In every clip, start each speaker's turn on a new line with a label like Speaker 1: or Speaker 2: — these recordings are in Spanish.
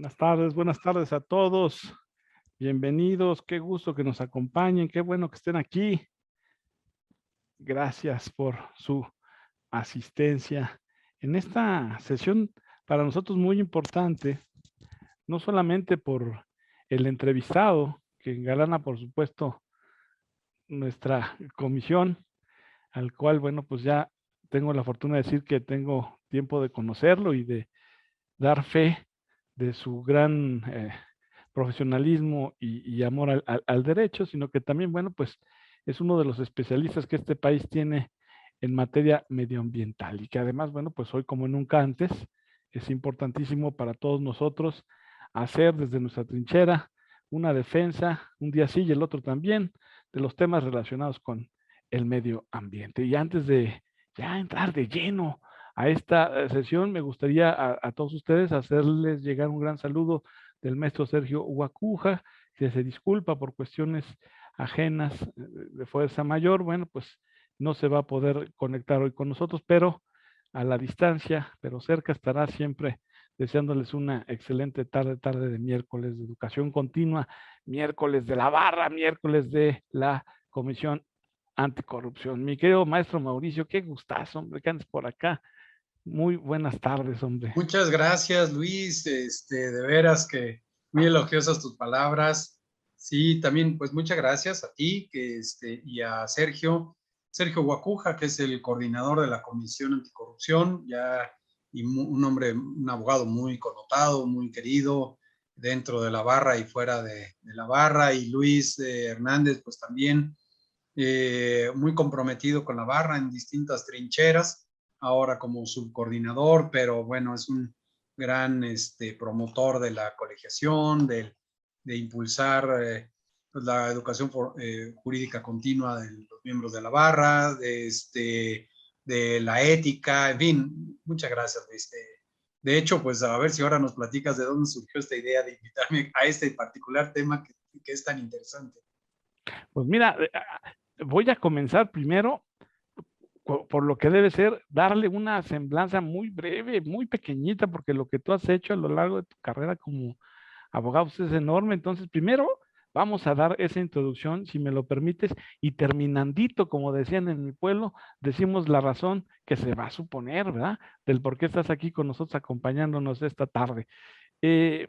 Speaker 1: Buenas tardes a todos. Bienvenidos, qué gusto que nos acompañen, qué bueno que estén aquí. Gracias por su asistencia en esta sesión para nosotros muy importante, no solamente por el entrevistado que engalana, por supuesto, nuestra comisión, al cual, bueno, pues ya tengo la fortuna de decir que tengo tiempo de conocerlo y de dar fe de su gran profesionalismo y amor al derecho, sino que también, bueno, pues es uno de los especialistas que este país tiene en materia medioambiental y que además, bueno, pues hoy como nunca antes es importantísimo para todos nosotros hacer desde nuestra trinchera una defensa, un día sí y el otro también, de los temas relacionados con el medio ambiente. Y antes de ya entrar de lleno a esta sesión, me gustaría a todos ustedes hacerles llegar un gran saludo del maestro Sergio Huacuja, que se disculpa por cuestiones ajenas de fuerza mayor. Bueno, pues no se va a poder conectar hoy con nosotros, pero a la distancia, pero cerca estará siempre deseándoles una excelente tarde de miércoles de educación continua, miércoles de la barra, miércoles de la Comisión Anticorrupción. Mi querido maestro Mauricio, qué gustazo, hombre, que andes por acá. Muy buenas tardes, hombre.
Speaker 2: Muchas gracias, Luis. De veras que muy elogiosas tus palabras. Sí, también, pues muchas gracias a ti y a Sergio Guacuja, que es el coordinador de la Comisión Anticorrupción, ya y un hombre, un abogado muy connotado, muy querido dentro de la barra y fuera de la barra. Y Luis Hernández, pues también muy comprometido con la barra en distintas trincheras, ahora como subcoordinador, pero bueno, es un gran promotor de la colegiación, de impulsar pues la educación jurídica continua de los miembros de la barra, de la ética, en fin, muchas gracias, Luis. De hecho, pues a ver si ahora nos platicas de dónde surgió esta idea de invitarme a este particular tema que es tan interesante.
Speaker 1: Pues mira, voy a comenzar primero por lo que debe ser darle una semblanza muy breve, muy pequeñita, porque lo que tú has hecho a lo largo de tu carrera como abogado pues, es enorme. Entonces, primero vamos a dar esa introducción, si me lo permites, y terminandito, como decían en mi pueblo, decimos la razón que se va a suponer, ¿verdad? Del por qué estás aquí con nosotros acompañándonos esta tarde. Eh,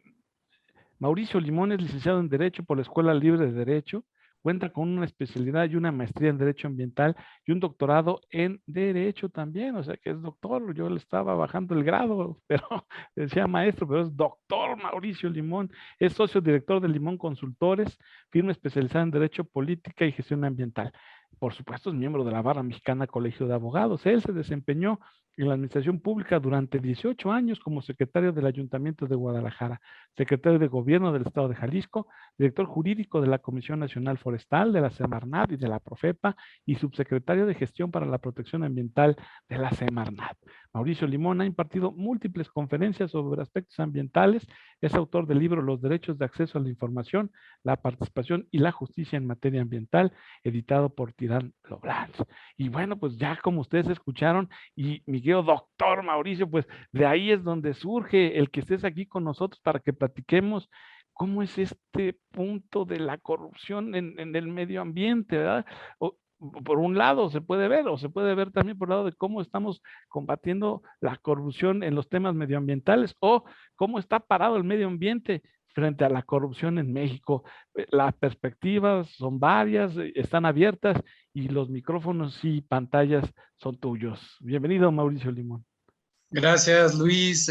Speaker 1: Mauricio Limón es licenciado en Derecho por la Escuela Libre de Derecho, cuenta con una especialidad y una maestría en Derecho Ambiental y un doctorado en Derecho también, o sea que es doctor. Yo le estaba bajando el grado, pero decía maestro, pero es doctor Mauricio Limón. Es socio director de Limón Consultores, firma especializada en Derecho, Política y Gestión Ambiental. Por supuesto, es miembro de la Barra Mexicana Colegio de Abogados. Él se desempeñó en la administración pública durante 18 años como secretario del Ayuntamiento de Guadalajara, secretario de Gobierno del Estado de Jalisco, director jurídico de la Comisión Nacional Forestal, de la Semarnat y de la Profepa, y subsecretario de Gestión para la Protección Ambiental de la Semarnat. Mauricio Limón ha impartido múltiples conferencias sobre aspectos ambientales, es autor del libro Los derechos de acceso a la información, la participación y la justicia en materia ambiental, editado por Tirán Loblans. Y bueno, pues ya como ustedes escucharon, y mi querido doctor Mauricio, pues de ahí es donde surge el que estés aquí con nosotros para que platiquemos cómo es este punto de la corrupción en el medio ambiente, ¿verdad? Por un lado se puede ver, o se puede ver también por el lado de cómo estamos combatiendo la corrupción en los temas medioambientales, o cómo está parado el medio ambiente frente a la corrupción en México. Las perspectivas son varias, están abiertas, y los micrófonos y pantallas son tuyos. Bienvenido, Mauricio Limón.
Speaker 2: Gracias, Luis.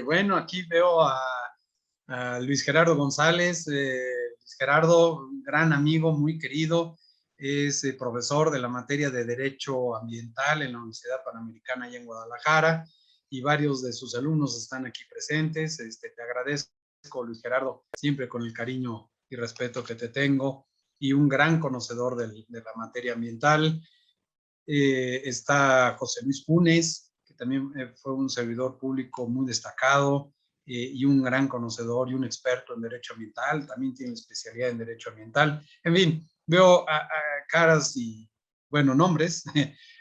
Speaker 2: Bueno, aquí veo a Luis Gerardo González. Luis Gerardo, un gran amigo, muy querido, es profesor de la materia de Derecho Ambiental en la Universidad Panamericana allá en Guadalajara, y varios de sus alumnos están aquí presentes. Te agradezco, Luis Gerardo, siempre con el cariño y respeto que te tengo, y un gran conocedor de la materia ambiental. Está José Luis Funes, que también fue un servidor público muy destacado, y un gran conocedor y un experto en derecho ambiental, también tiene especialidad en derecho ambiental. En fin, veo a caras y, bueno, nombres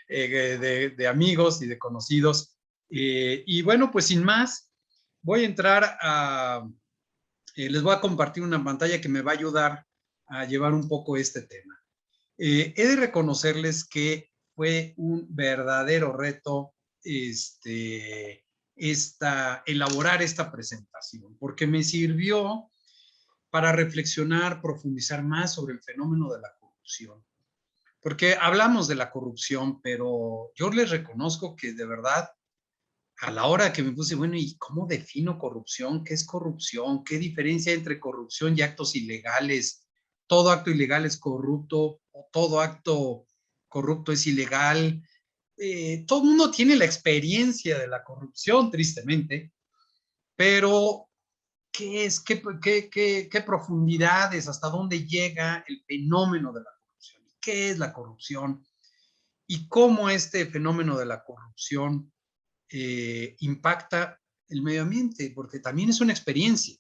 Speaker 2: de amigos y de conocidos. Y bueno, pues sin más, voy a entrar Les voy a compartir una pantalla que me va a ayudar a llevar un poco este tema. He de reconocerles que fue un verdadero reto elaborar esta presentación, porque me sirvió para reflexionar, profundizar más sobre el fenómeno de la corrupción. Porque hablamos de la corrupción, pero yo les reconozco que de verdad, a la hora que me puse, bueno, ¿y cómo defino corrupción? ¿Qué es corrupción? ¿Qué diferencia entre corrupción y actos ilegales? ¿Todo acto ilegal es corrupto o todo acto corrupto es ilegal? Todo el mundo tiene la experiencia de la corrupción, tristemente, pero ¿qué es? ¿Qué profundidades? ¿Hasta dónde llega el fenómeno de la corrupción? ¿Qué es la corrupción? ¿Y cómo este fenómeno de la corrupción impacta el medio ambiente? Porque también es una experiencia.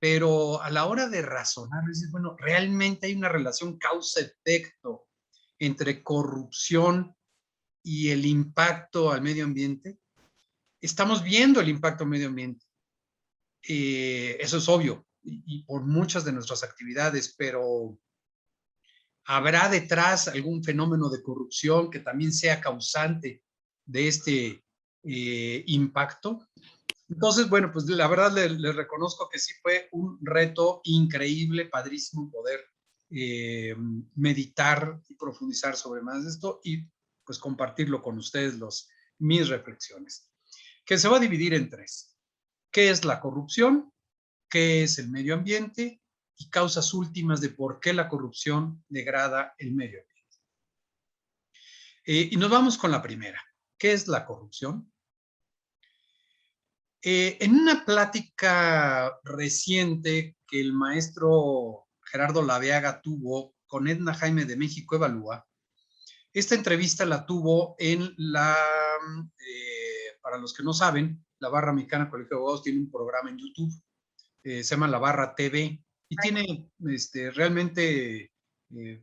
Speaker 2: Pero a la hora de razonar, dices, bueno, realmente hay una relación causa-efecto entre corrupción y el impacto al medio ambiente. Estamos viendo el impacto al medio ambiente. Eso es obvio, y por muchas de nuestras actividades, pero ¿habrá detrás algún fenómeno de corrupción que también sea causante de este impacto? Entonces, bueno, pues la verdad le reconozco que sí fue un reto increíble, padrísimo poder meditar y profundizar sobre más de esto y pues compartirlo con ustedes mis reflexiones, que se va a dividir en tres. ¿Qué es la corrupción? ¿Qué es el medio ambiente? Y causas últimas de por qué la corrupción degrada el medio ambiente. Y nos vamos con la primera. ¿Qué es la corrupción? En una plática reciente que el maestro Gerardo Laveaga tuvo con Edna Jaime de México Evalúa, esta entrevista la tuvo en para los que no saben, la Barra Mexicana Colegio de Abogados tiene un programa en YouTube, se llama La Barra TV, y tiene realmente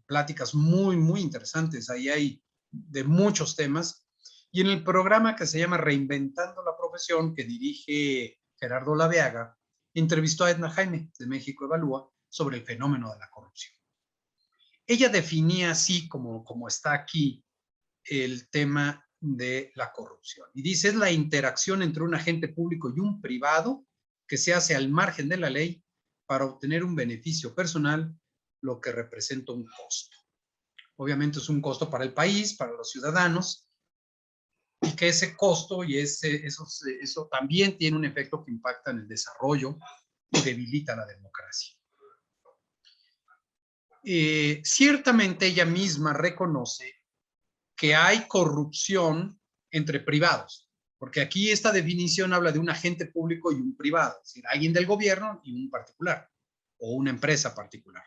Speaker 2: pláticas muy, muy interesantes. Ahí hay de muchos temas. Y en el programa que se llama Reinventando la Profesión, que dirige Gerardo Laveaga, entrevistó a Edna Jaime de México Evalúa sobre el fenómeno de la corrupción. Ella definía así, como está aquí, el tema de la corrupción. Y dice, es la interacción entre un agente público y un privado que se hace al margen de la ley para obtener un beneficio personal, lo que representa un costo. Obviamente es un costo para el país, para los ciudadanos, y que ese costo y eso también tiene un efecto que impacta en el desarrollo y debilita la democracia. Ciertamente ella misma reconoce que hay corrupción entre privados, porque aquí esta definición habla de un agente público y un privado, es decir, alguien del gobierno y un particular, o una empresa particular.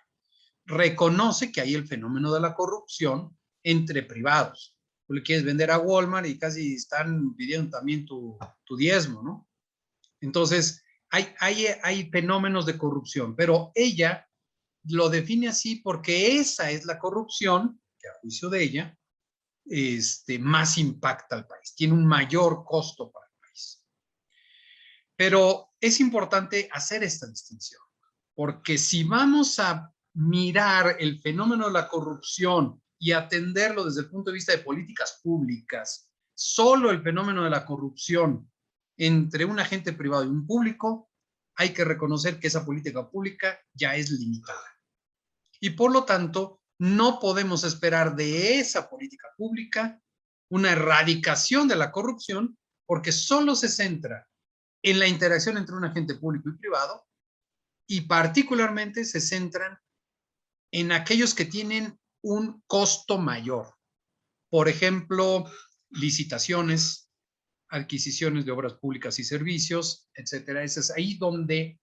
Speaker 2: Reconoce que hay el fenómeno de la corrupción entre privados. Tú le quieres vender a Walmart y casi están pidiendo también tu diezmo, ¿no? Entonces, hay fenómenos de corrupción, pero ella lo define así porque esa es la corrupción que a juicio de ella más impacta al país, tiene un mayor costo para el país. Pero es importante hacer esta distinción, porque si vamos a mirar el fenómeno de la corrupción y atenderlo desde el punto de vista de políticas públicas, solo el fenómeno de la corrupción entre un agente privado y un público, hay que reconocer que esa política pública ya es limitada. Y por lo tanto, no podemos esperar de esa política pública una erradicación de la corrupción, porque solo se centra en la interacción entre un agente público y privado, y particularmente se centran en aquellos que tienen un costo mayor. Por ejemplo, licitaciones, adquisiciones de obras públicas y servicios, etcétera. Ese es ahí donde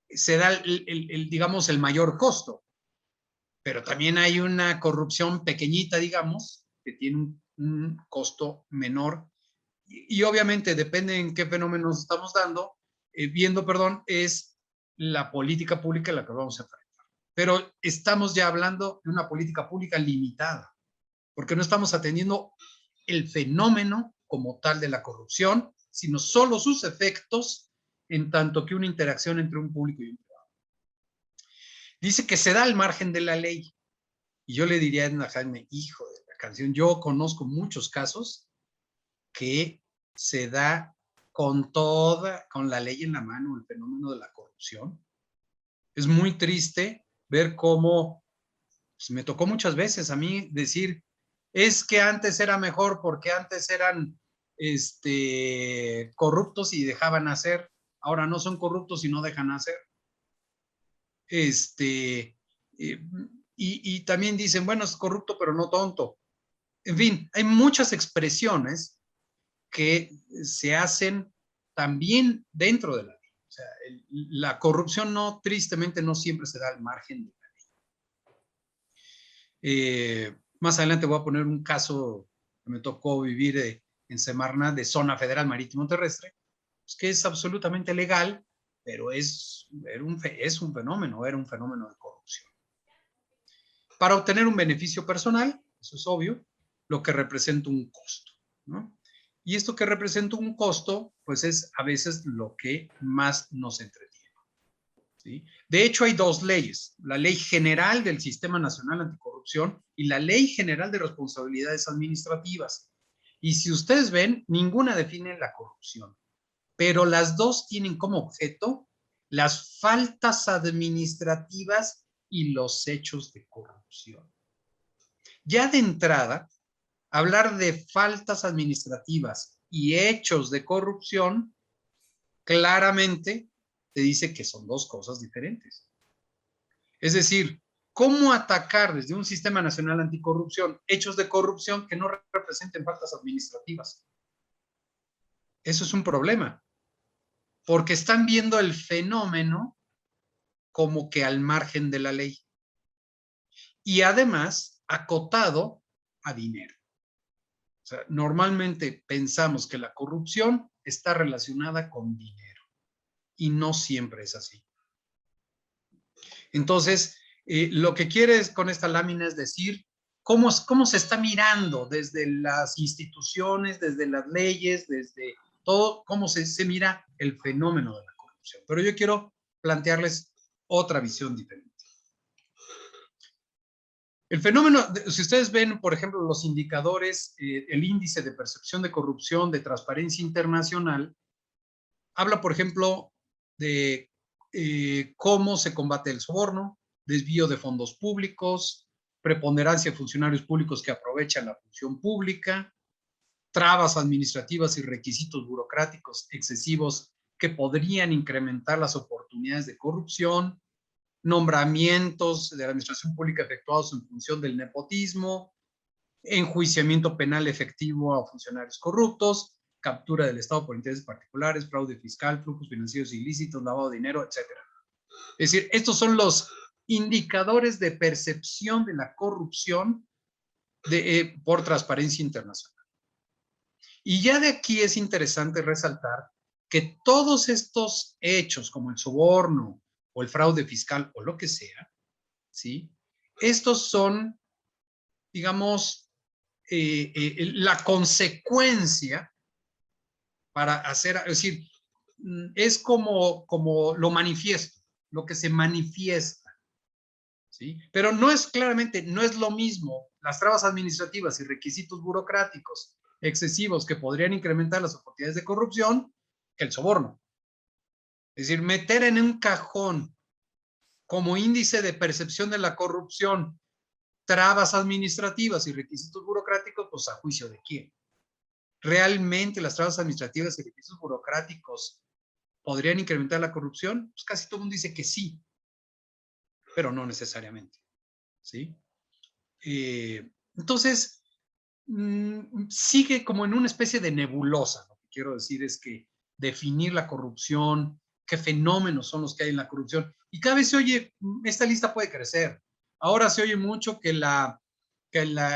Speaker 2: se da digamos, el mayor costo. Pero también hay una corrupción pequeñita, digamos, que tiene un costo menor. Y obviamente depende en qué fenómenos estamos viendo, es la política pública en la que vamos a enfrentar. Pero estamos ya hablando de una política pública limitada, porque no estamos atendiendo el fenómeno como tal de la corrupción, sino solo sus efectos en tanto que una interacción entre un público y un privado. Dice que se da al margen de la ley. Y yo le diría a Edna Jaime, hijo de la canción, yo conozco muchos casos que se da con la ley en la mano, el fenómeno de la corrupción. Es muy triste ver cómo, pues, me tocó muchas veces a mí decir, es que antes era mejor porque antes eran corruptos y dejaban hacer, ahora no son corruptos y no dejan hacer. Y también dicen, bueno, es corrupto pero no tonto. En fin, hay muchas expresiones que se hacen también dentro de la ley. O sea, la corrupción tristemente no siempre se da al margen de la ley. Más adelante voy a poner un caso que me tocó vivir en Semarnat, de Zona Federal Marítimo Terrestre, pues, que es absolutamente legal, pero es un fenómeno de corrupción. Para obtener un beneficio personal, eso es obvio, lo que representa un costo, ¿no? Y esto que representa un costo, pues es a veces lo que más nos entretiene, ¿sí? De hecho, hay dos leyes, la Ley General del Sistema Nacional Anticorrupción y la Ley General de Responsabilidades Administrativas. Y si ustedes ven, ninguna define la corrupción, pero las dos tienen como objeto las faltas administrativas y los hechos de corrupción. Ya de entrada, hablar de faltas administrativas y hechos de corrupción claramente te dice que son dos cosas diferentes. Es decir, ¿cómo atacar desde un sistema nacional anticorrupción hechos de corrupción que no representen faltas administrativas? Eso es un problema, porque están viendo el fenómeno como que al margen de la ley y además acotado a dinero. O sea, normalmente pensamos que la corrupción está relacionada con dinero y no siempre es así. Entonces, lo que quieres con esta lámina es decir cómo se está mirando desde las instituciones, desde las leyes, desde todo, cómo se mira el fenómeno de la corrupción. Pero yo quiero plantearles otra visión diferente. El fenómeno, si ustedes ven, por ejemplo, los indicadores, el índice de percepción de corrupción de Transparencia Internacional, habla, por ejemplo, de cómo se combate el soborno, desvío de fondos públicos, preponderancia de funcionarios públicos que aprovechan la función pública, trabas administrativas y requisitos burocráticos excesivos que podrían incrementar las oportunidades de corrupción, nombramientos de la administración pública efectuados en función del nepotismo, enjuiciamiento penal efectivo a funcionarios corruptos, captura del Estado por intereses particulares, fraude fiscal, flujos financieros ilícitos, lavado de dinero, etc. Es decir, estos son los indicadores de percepción de la corrupción por Transparencia Internacional. Y ya de aquí es interesante resaltar que todos estos hechos, como el soborno o el fraude fiscal o lo que sea, ¿sí? Estos son, digamos, la consecuencia para hacer, es decir, es como lo manifiesto, lo que se manifiesta, ¿sí? Pero no es claramente, no es lo mismo las trabas administrativas y requisitos burocráticos excesivos que podrían incrementar las oportunidades de corrupción que el soborno. Es decir, meter en un cajón como índice de percepción de la corrupción trabas administrativas y requisitos burocráticos, pues a juicio de quién. ¿Realmente las trabas administrativas y requisitos burocráticos podrían incrementar la corrupción? Pues casi todo el mundo dice que sí, pero no necesariamente, ¿sí? Entonces, sigue como en una especie de nebulosa. Lo que quiero decir es que definir la corrupción, qué fenómenos son los que hay en la corrupción. Y cada vez se oye, esta lista puede crecer. Ahora se oye mucho que la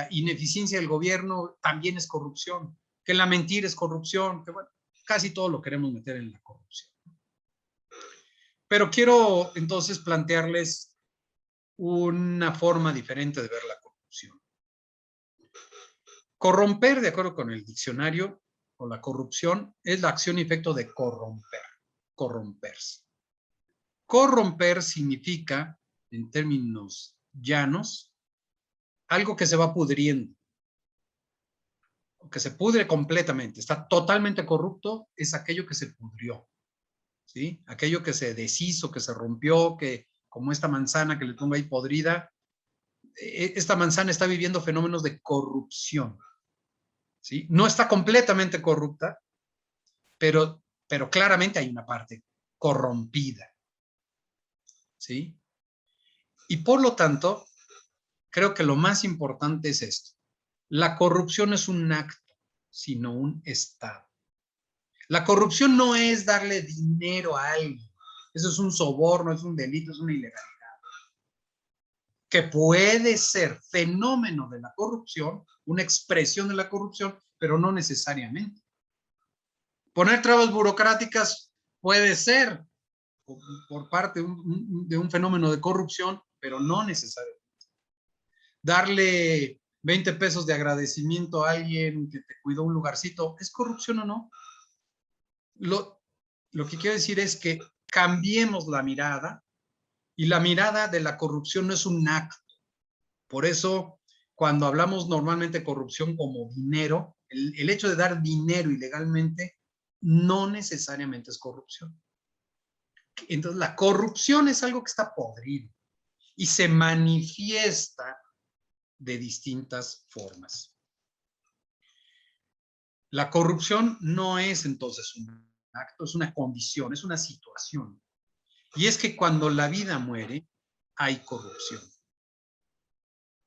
Speaker 2: ineficiencia del gobierno también es corrupción, que la mentira es corrupción, que bueno, casi todo lo queremos meter en la corrupción. Pero quiero entonces plantearles una forma diferente de ver la corrupción. Corromper, de acuerdo con el diccionario, o la corrupción, es la acción y efecto de corromper. corromperse. Corromper significa, en términos llanos, algo que se va pudriendo, que se pudre completamente, está totalmente corrupto, es aquello que se pudrió, ¿sí? Aquello que se deshizo, que se rompió, que como esta manzana que le pongo ahí podrida, esta manzana está viviendo fenómenos de corrupción, ¿sí? No está completamente corrupta, pero claramente hay una parte corrompida, ¿sí? Y por lo tanto, creo que lo más importante es esto. La corrupción es un acto, sino un estado. La corrupción no es darle dinero a alguien. Eso es un soborno, es un delito, es una ilegalidad. Que puede ser fenómeno de la corrupción, una expresión de la corrupción, pero no necesariamente. Poner trabas burocráticas puede ser por parte de un fenómeno de corrupción, pero no necesariamente. Darle 20 pesos de agradecimiento a alguien que te cuidó un lugarcito, ¿es corrupción o no? Lo que quiero decir es que cambiemos la mirada, y la mirada de la corrupción no es un acto. Por eso, cuando hablamos normalmente de corrupción como dinero, el hecho de dar dinero ilegalmente no necesariamente es corrupción. Entonces, la corrupción es algo que está podrido y se manifiesta de distintas formas. La corrupción no es entonces un acto, es una condición, es una situación. Y es que cuando la vida muere, hay corrupción.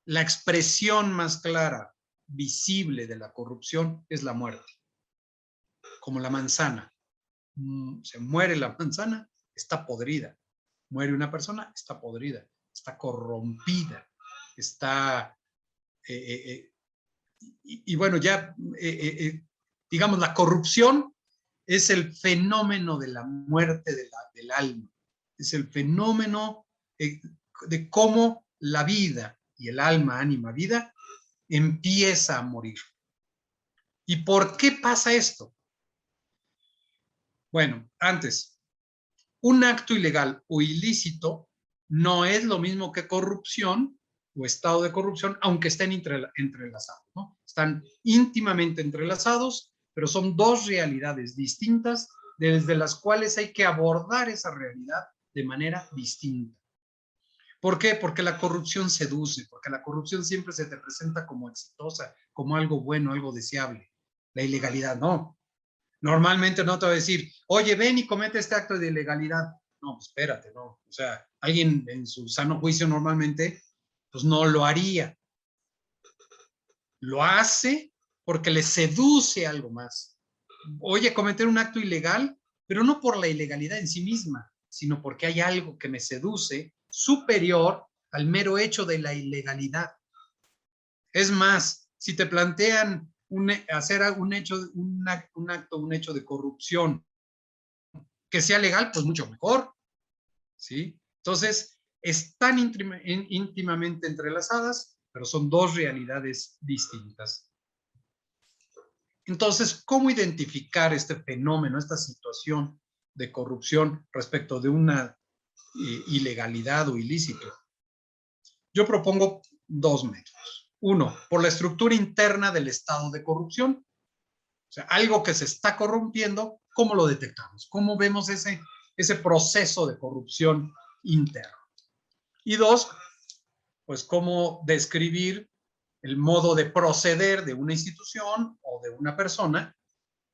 Speaker 2: La expresión más clara, visible de la corrupción es la muerte. Como la manzana. Se muere la manzana, está podrida. Muere una persona, está podrida, está corrompida, está... y bueno, ya, digamos, la corrupción es el fenómeno de la muerte del alma. Es el fenómeno de cómo la vida y el alma, ánima, vida, empieza a morir. ¿Y por qué pasa esto? Bueno, antes, un acto ilegal o ilícito no es lo mismo que corrupción o estado de corrupción, aunque estén entrelazados, ¿no? Están íntimamente entrelazados, pero son dos realidades distintas desde las cuales hay que abordar esa realidad de manera distinta. ¿Por qué? Porque la corrupción seduce, porque la corrupción siempre se te presenta como exitosa, como algo bueno, algo deseable. La ilegalidad no. Normalmente no te va a decir, oye, ven y comete este acto de ilegalidad. No, espérate, no. O sea, alguien en su sano juicio normalmente, pues no lo haría. Lo hace porque le seduce algo más. Oye, cometer un acto ilegal, pero no por la ilegalidad en sí misma, sino porque hay algo que me seduce superior al mero hecho de la ilegalidad. Es más, si te plantean hacer un hecho de corrupción que sea legal, pues mucho mejor, ¿sí? Entonces, están íntimamente entrelazadas, pero son dos realidades distintas. Entonces, ¿cómo identificar este fenómeno, esta situación de corrupción respecto de una ilegalidad o ilícito? Yo propongo dos métodos. Uno, por la estructura interna del estado de corrupción. O sea, algo que se está corrompiendo, ¿cómo lo detectamos? ¿Cómo vemos ese proceso de corrupción interno? Y dos, pues cómo describir el modo de proceder de una institución o de una persona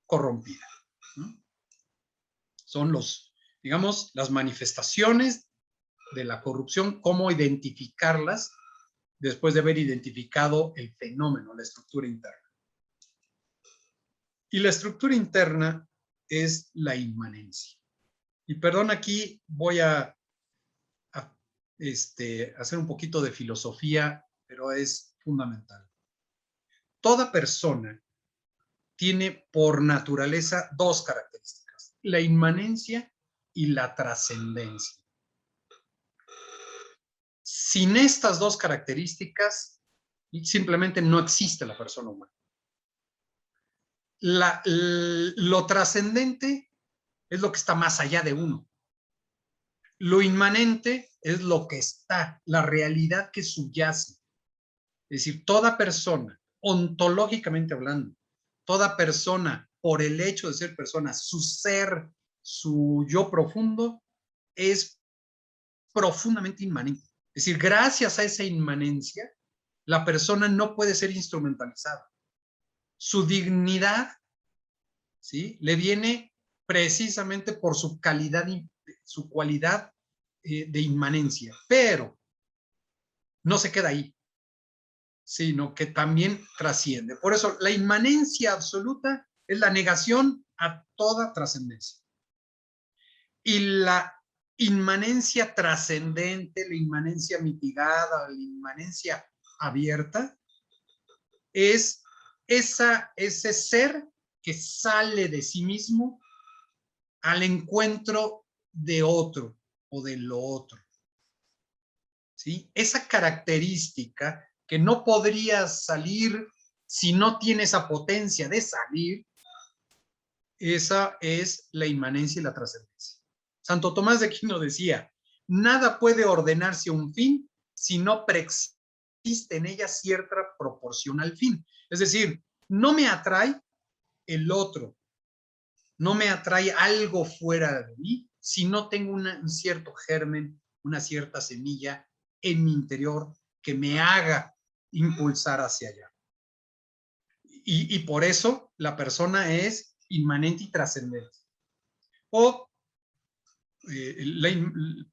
Speaker 2: corrompida. ¿No? Son digamos, las manifestaciones de la corrupción, cómo identificarlas después de haber identificado el fenómeno, la estructura interna. Y la estructura interna es la inmanencia. Y perdón, aquí voy a hacer un poquito de filosofía, pero es fundamental. Toda persona tiene por naturaleza dos características, la inmanencia y la trascendencia. Sin estas dos características, simplemente no existe la persona humana. Lo trascendente es lo que está más allá de uno. Lo inmanente es lo que está, la realidad que subyace. Es decir, toda persona, ontológicamente hablando, toda persona, por el hecho de ser persona, su ser, su yo profundo, es profundamente inmanente. Es decir, gracias a esa inmanencia, la persona no puede ser instrumentalizada. Su dignidad, ¿sí?, le viene precisamente por su calidad, su cualidad de inmanencia, pero no se queda ahí, sino que también trasciende. Por eso la inmanencia absoluta es la negación a toda trascendencia. Y la inmanencia trascendente, la inmanencia mitigada, la inmanencia abierta, es ese ser que sale de sí mismo al encuentro de otro o de lo otro. ¿Sí? Esa característica que no podría salir si no tiene esa potencia de salir, esa es la inmanencia y la trascendencia. Santo Tomás de Aquino decía, nada puede ordenarse a un fin si no preexiste en ella cierta proporción al fin. Es decir, no me atrae el otro, no me atrae algo fuera de mí si no tengo un cierto germen, una cierta semilla en mi interior que me haga impulsar hacia allá. Y por eso la persona es inmanente y trascendente. O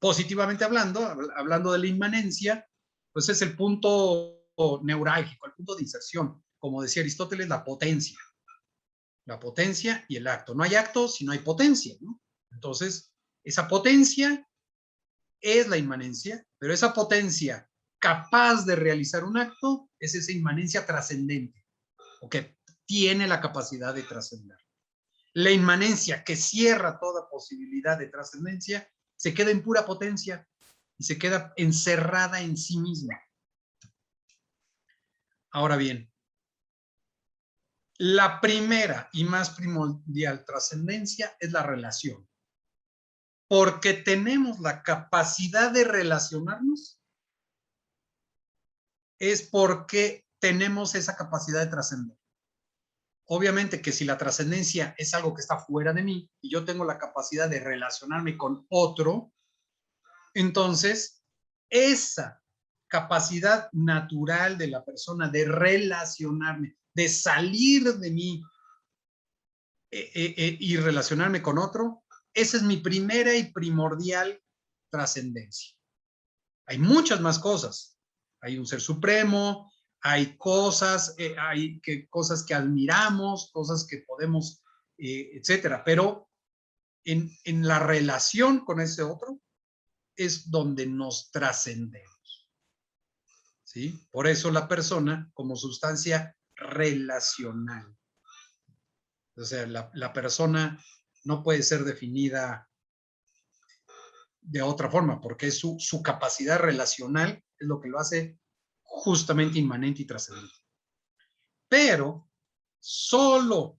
Speaker 2: positivamente hablando de la inmanencia, pues es el punto neurálgico, el punto de inserción. Como decía Aristóteles, la potencia y el acto. No hay acto si no hay potencia, ¿no? Entonces, esa potencia es la inmanencia, pero esa potencia capaz de realizar un acto es esa inmanencia trascendente, o que tiene la capacidad de trascender. La inmanencia que cierra toda posibilidad de trascendencia se queda en pura potencia y se queda encerrada en sí misma. Ahora bien, la primera y más primordial trascendencia es la relación. Porque tenemos la capacidad de relacionarnos, es porque tenemos esa capacidad de trascender. Obviamente que si la trascendencia es algo que está fuera de mí y yo tengo la capacidad de relacionarme con otro, entonces esa capacidad natural de la persona de relacionarme, de salir de mí y relacionarme con otro, esa es mi primera y primordial trascendencia. Hay muchas más cosas. Hay un ser supremo, hay cosas, cosas que admiramos, cosas que podemos, etcétera. Pero en la relación con ese otro es donde nos trascendemos. ¿Sí? Por eso la persona como sustancia relacional. O sea, la persona no puede ser definida de otra forma, porque su capacidad relacional es lo que lo hace justamente inmanente y trascendente. Pero solo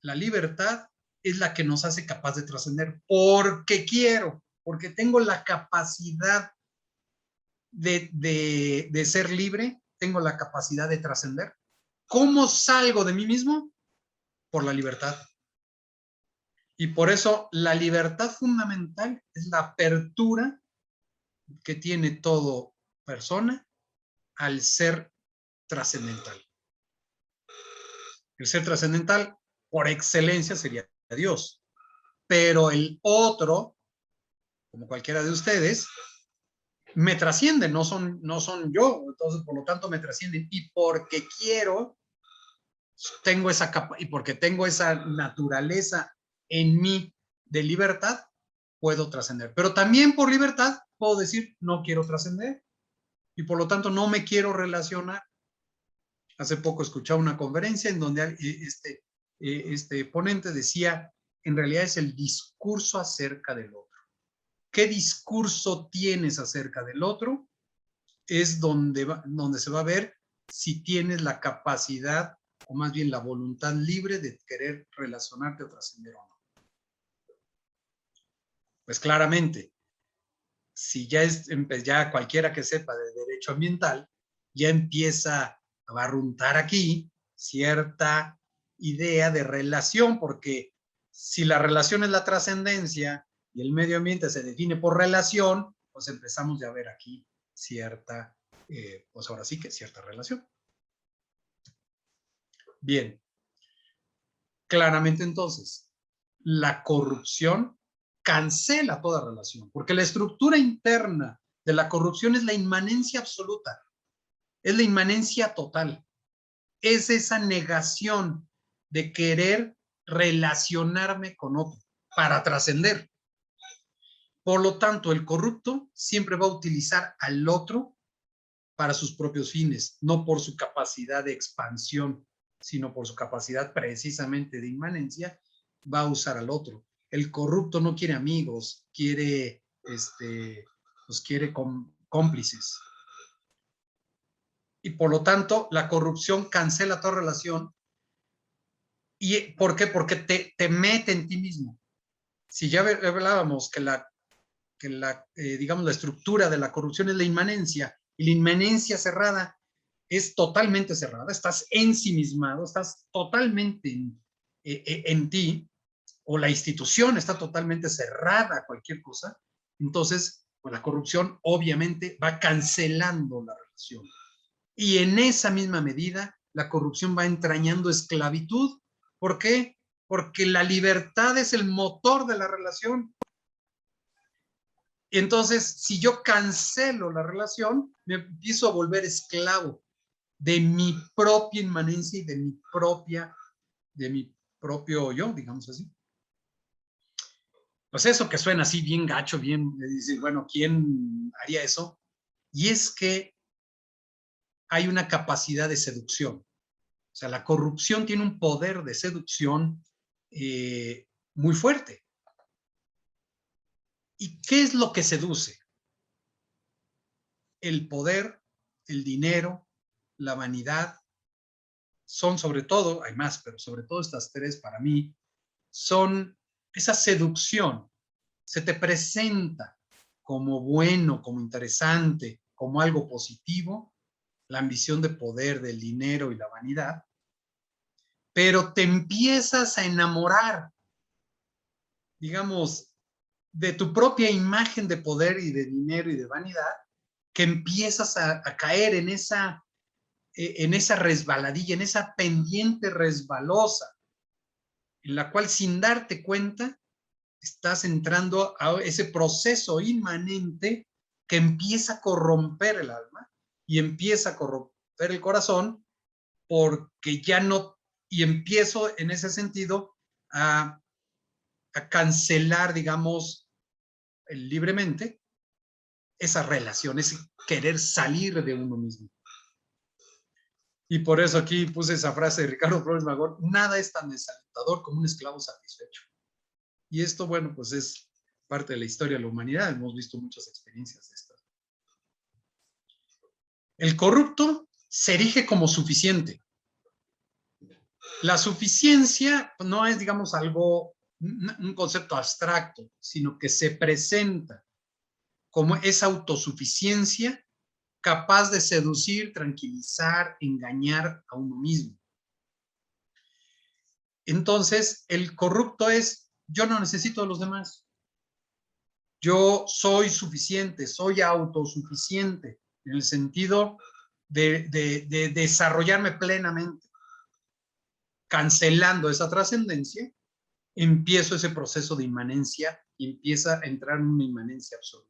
Speaker 2: la libertad es la que nos hace capaz de trascender, porque quiero, porque tengo la capacidad de ser libre, tengo la capacidad de trascender. ¿Cómo salgo de mí mismo? Por la libertad. Y por eso la libertad fundamental es la apertura que tiene todo persona al ser trascendental. El ser trascendental por excelencia sería Dios, pero el otro, como cualquiera de ustedes, me trasciende, no son yo, entonces por lo tanto me trascienden, y porque quiero, tengo esa capa, y porque tengo esa naturaleza en mí de libertad, puedo trascender. Pero también por libertad puedo decir, no quiero trascender, y por lo tanto no me quiero relacionar. Hace poco escuchaba una conferencia en donde este ponente decía, en realidad es el discurso acerca del otro. ¿Qué discurso tienes acerca del otro? Es donde se va a ver si tienes la capacidad, o más bien la voluntad libre de querer relacionarte o trascender o no. Pues claramente, si ya es, ya cualquiera que sepa de derecho ambiental, ya empieza a barruntar aquí cierta idea de relación, porque si la relación es la trascendencia y el medio ambiente se define por relación, pues empezamos ya a ver aquí cierta, pues ahora sí que cierta relación. Bien, claramente entonces, la corrupción cancela toda relación, porque la estructura interna de la corrupción es la inmanencia absoluta, es la inmanencia total, es esa negación de querer relacionarme con otro para trascender. Por lo tanto, el corrupto siempre va a utilizar al otro para sus propios fines, no por su capacidad de expansión, sino por su capacidad precisamente de inmanencia, va a usar al otro. El corrupto no quiere amigos, quiere, pues quiere cómplices. Y por lo tanto, la corrupción cancela toda relación. ¿Y por qué? Porque te mete en ti mismo. Si ya hablábamos que digamos, la estructura de la corrupción es la inmanencia, y la inmanencia cerrada es totalmente cerrada, estás ensimismado, estás totalmente en ti, o la institución está totalmente cerrada a cualquier cosa, entonces, pues la corrupción obviamente va cancelando la relación. Y en esa misma medida, la corrupción va entrañando esclavitud. ¿Por qué? Porque la libertad es el motor de la relación. Entonces, si yo cancelo la relación, me empiezo a volver esclavo de mi propia inmanencia y de mi propio yo, digamos así. Pues eso que suena así bien gacho, bien, dice, bueno, ¿quién haría eso? Y es que hay una capacidad de seducción. O sea, la corrupción tiene un poder de seducción muy fuerte. ¿Y qué es lo que seduce? El poder, el dinero, la vanidad, son sobre todo, hay más, pero sobre todo estas tres para mí, son esa seducción. Se te presenta como bueno, como interesante, como algo positivo, la ambición de poder, del dinero y la vanidad, pero te empiezas a enamorar, digamos, de tu propia imagen de poder y de dinero y de vanidad, que empiezas a caer en esa resbaladilla, en esa pendiente resbalosa, en la cual sin darte cuenta estás entrando a ese proceso inmanente que empieza a corromper el alma y empieza a corromper el corazón, porque ya no, y empiezo en ese sentido a cancelar, digamos, libremente esa relación, ese querer salir de uno mismo. Y por eso aquí puse esa frase de Ricardo Flores Magón: nada es tan desalentador como un esclavo satisfecho. Y esto, bueno, pues es parte de la historia de la humanidad. Hemos visto muchas experiencias de estas. El corrupto se erige como suficiente. La suficiencia no es, digamos, algo, un concepto abstracto, sino que se presenta como esa autosuficiencia capaz de seducir, tranquilizar, engañar a uno mismo. Entonces, el corrupto es: yo no necesito a los demás. Yo soy suficiente, soy autosuficiente, en el sentido de desarrollarme plenamente. Cancelando esa trascendencia, empiezo ese proceso de inmanencia y empieza a entrar en una inmanencia absoluta.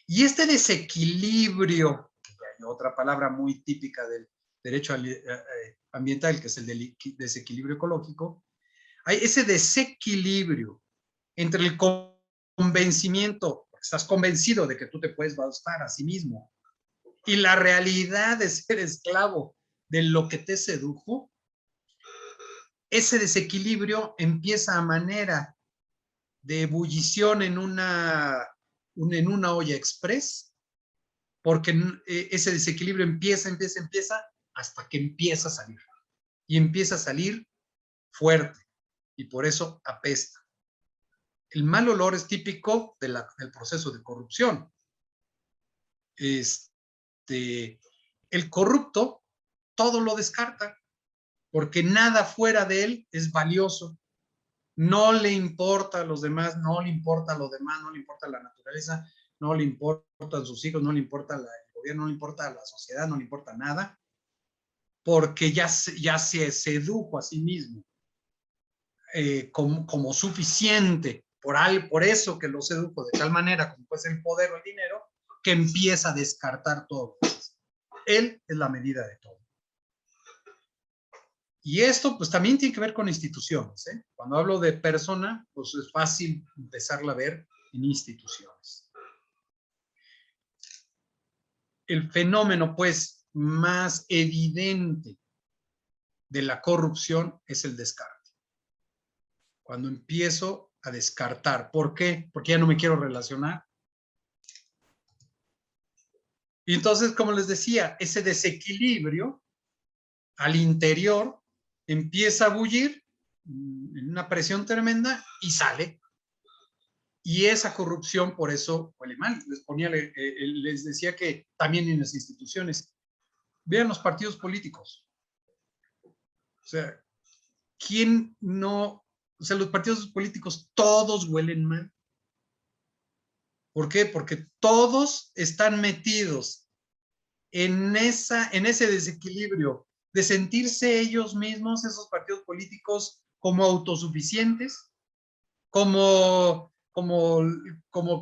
Speaker 2: Y este desequilibrio, que hay otra palabra muy típica del derecho ambiental, que es el desequilibrio ecológico, hay ese desequilibrio entre el convencimiento, estás convencido de que tú te puedes bastar a sí mismo, y la realidad de ser esclavo de lo que te sedujo. Ese desequilibrio empieza a manera de ebullición en una olla express, porque ese desequilibrio empieza hasta que empieza a salir. Y empieza a salir fuerte, y por eso apesta. El mal olor es típico del proceso de corrupción. El corrupto todo lo descarta, porque nada fuera de él es valioso. No le importa a los demás, no le importa a los demás, no le importa la naturaleza, no le importan sus hijos, no le importa el gobierno, no le importa la sociedad, no le importa nada, porque ya se sedujo a sí mismo como suficiente, por eso que lo sedujo de tal manera como pues el poder o el dinero, que empieza a descartar todo. Él es la medida de todo. Y esto pues también tiene que ver con instituciones, ¿eh? Cuando hablo de persona, pues es fácil empezarla a ver en instituciones. El fenómeno pues más evidente de la corrupción es el descarte. Cuando empiezo a descartar, ¿por qué? Porque ya no me quiero relacionar. Y entonces, como les decía, ese desequilibrio al interior empieza a bullir en una presión tremenda y sale. Y esa corrupción, por eso huele mal. Les decía que también en las instituciones. Vean los partidos políticos. O sea, ¿quién no? O sea, los partidos políticos todos huelen mal. ¿Por qué? Porque todos están metidos en ese desequilibrio de sentirse ellos mismos, esos partidos políticos, como autosuficientes, como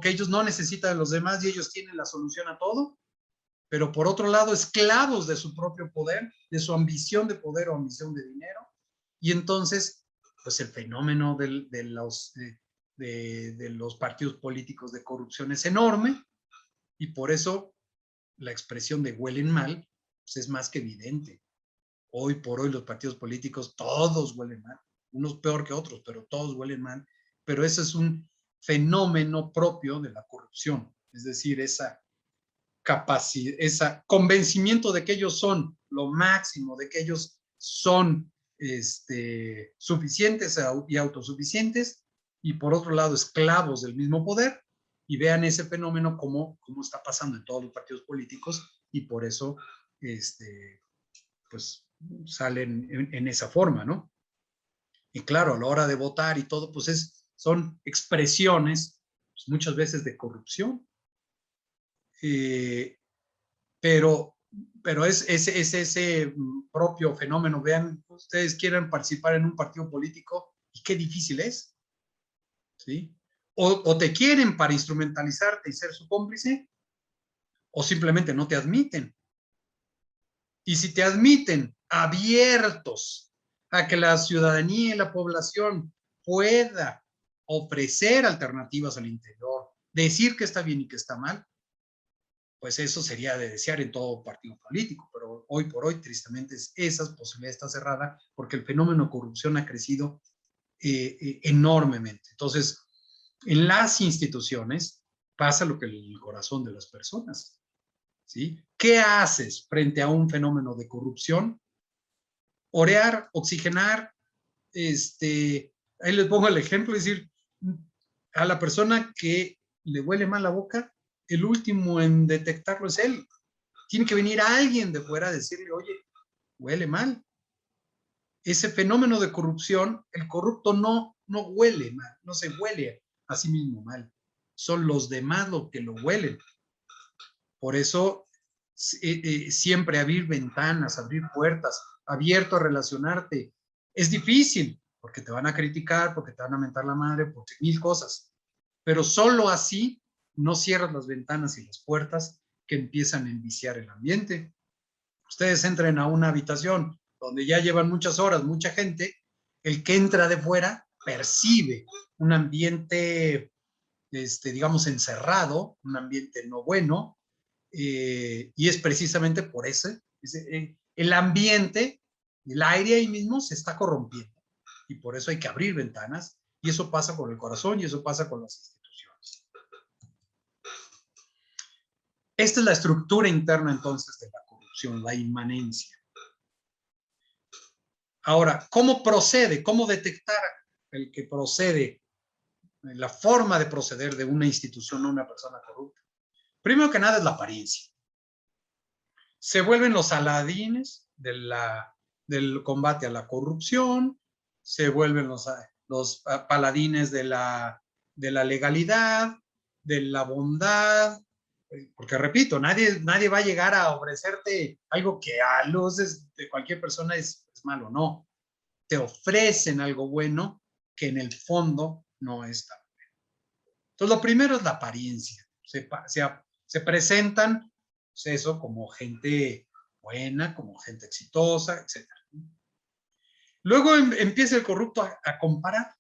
Speaker 2: que ellos no necesitan de los demás y ellos tienen la solución a todo, pero por otro lado esclavos de su propio poder, de su ambición de poder o ambición de dinero, y entonces pues el fenómeno de los partidos políticos de corrupción es enorme, y por eso la expresión de huelen mal pues es más que evidente. Hoy por hoy los partidos políticos todos huelen mal, unos peor que otros, pero todos huelen mal, pero ese es un fenómeno propio de la corrupción, es decir, esa capacidad, ese convencimiento de que ellos son lo máximo, de que ellos son suficientes y autosuficientes, y por otro lado esclavos del mismo poder. Y vean ese fenómeno cómo está pasando en todos los partidos políticos, y por eso pues salen en esa forma, ¿no? Y claro, a la hora de votar y todo, pues son expresiones pues, muchas veces de corrupción. Pero es ese propio fenómeno. Vean, ustedes quieren participar en un partido político y qué difícil es, ¿sí? O te quieren para instrumentalizarte y ser su cómplice, o simplemente no te admiten. Y si te admiten abiertos a que la ciudadanía y la población pueda ofrecer alternativas al interior, decir que está bien y que está mal, pues eso sería de desear en todo partido político, pero hoy por hoy, tristemente, esa posibilidad está cerrada porque el fenómeno de corrupción ha crecido enormemente. Entonces, en las instituciones pasa lo que en el corazón de las personas, ¿sí? ¿Qué haces frente a un fenómeno de corrupción? Orear, oxigenar, ahí les pongo el ejemplo, es decir, a la persona que le huele mal la boca, el último en detectarlo es él. Tiene que venir alguien de fuera a decirle, oye, huele mal. Ese fenómeno de corrupción, el corrupto no huele mal, no se huele a sí mismo mal. Son los demás los que lo huelen. Por eso, siempre abrir ventanas, abrir puertas, abierto a relacionarte. Es difícil, porque te van a criticar, porque te van a mentar la madre, porque mil cosas. Pero solo así no cierras las ventanas y las puertas que empiezan a enviciar el ambiente. Ustedes entren a una habitación donde ya llevan muchas horas, mucha gente, el que entra de fuera percibe un ambiente, digamos, encerrado, un ambiente no bueno, y es precisamente por eso, el ambiente, el aire ahí mismo se está corrompiendo, y por eso hay que abrir ventanas, y eso pasa con el corazón, y eso pasa con las instituciones. Esta es la estructura interna entonces de la corrupción, la inmanencia. Ahora, ¿cómo procede? ¿Cómo detectar el que procede la forma de proceder de una institución o una persona corrupta. Primero que nada es la apariencia. Se vuelven los aladines del combate a la corrupción, se vuelven los paladines de la legalidad, de la bondad, porque repito, nadie va a llegar a ofrecerte algo que a luces de cualquier persona es malo, no. Te ofrecen algo bueno que en el fondo no es tan bueno. Entonces, lo primero es la apariencia. Se presentan pues eso como gente buena, como gente exitosa, etc. Luego empieza el corrupto a comparar,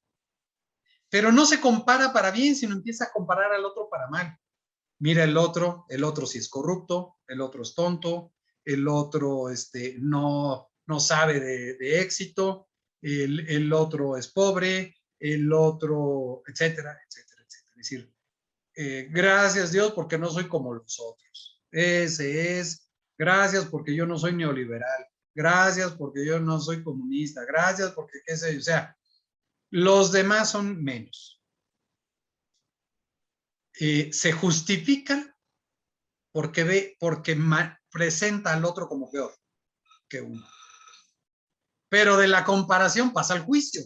Speaker 2: pero no se compara para bien, sino empieza a comparar al otro para mal. Mira el otro sí es corrupto, el otro es tonto, el otro no sabe de éxito, el otro es pobre, el otro, etcétera, etcétera, etcétera. Es decir, gracias Dios porque no soy como los otros. Gracias porque yo no soy neoliberal, gracias porque yo no soy comunista, gracias porque qué sé yo, o sea, los demás son menos. Se justifican porque presenta al otro como peor que uno. Pero de la comparación pasa al juicio.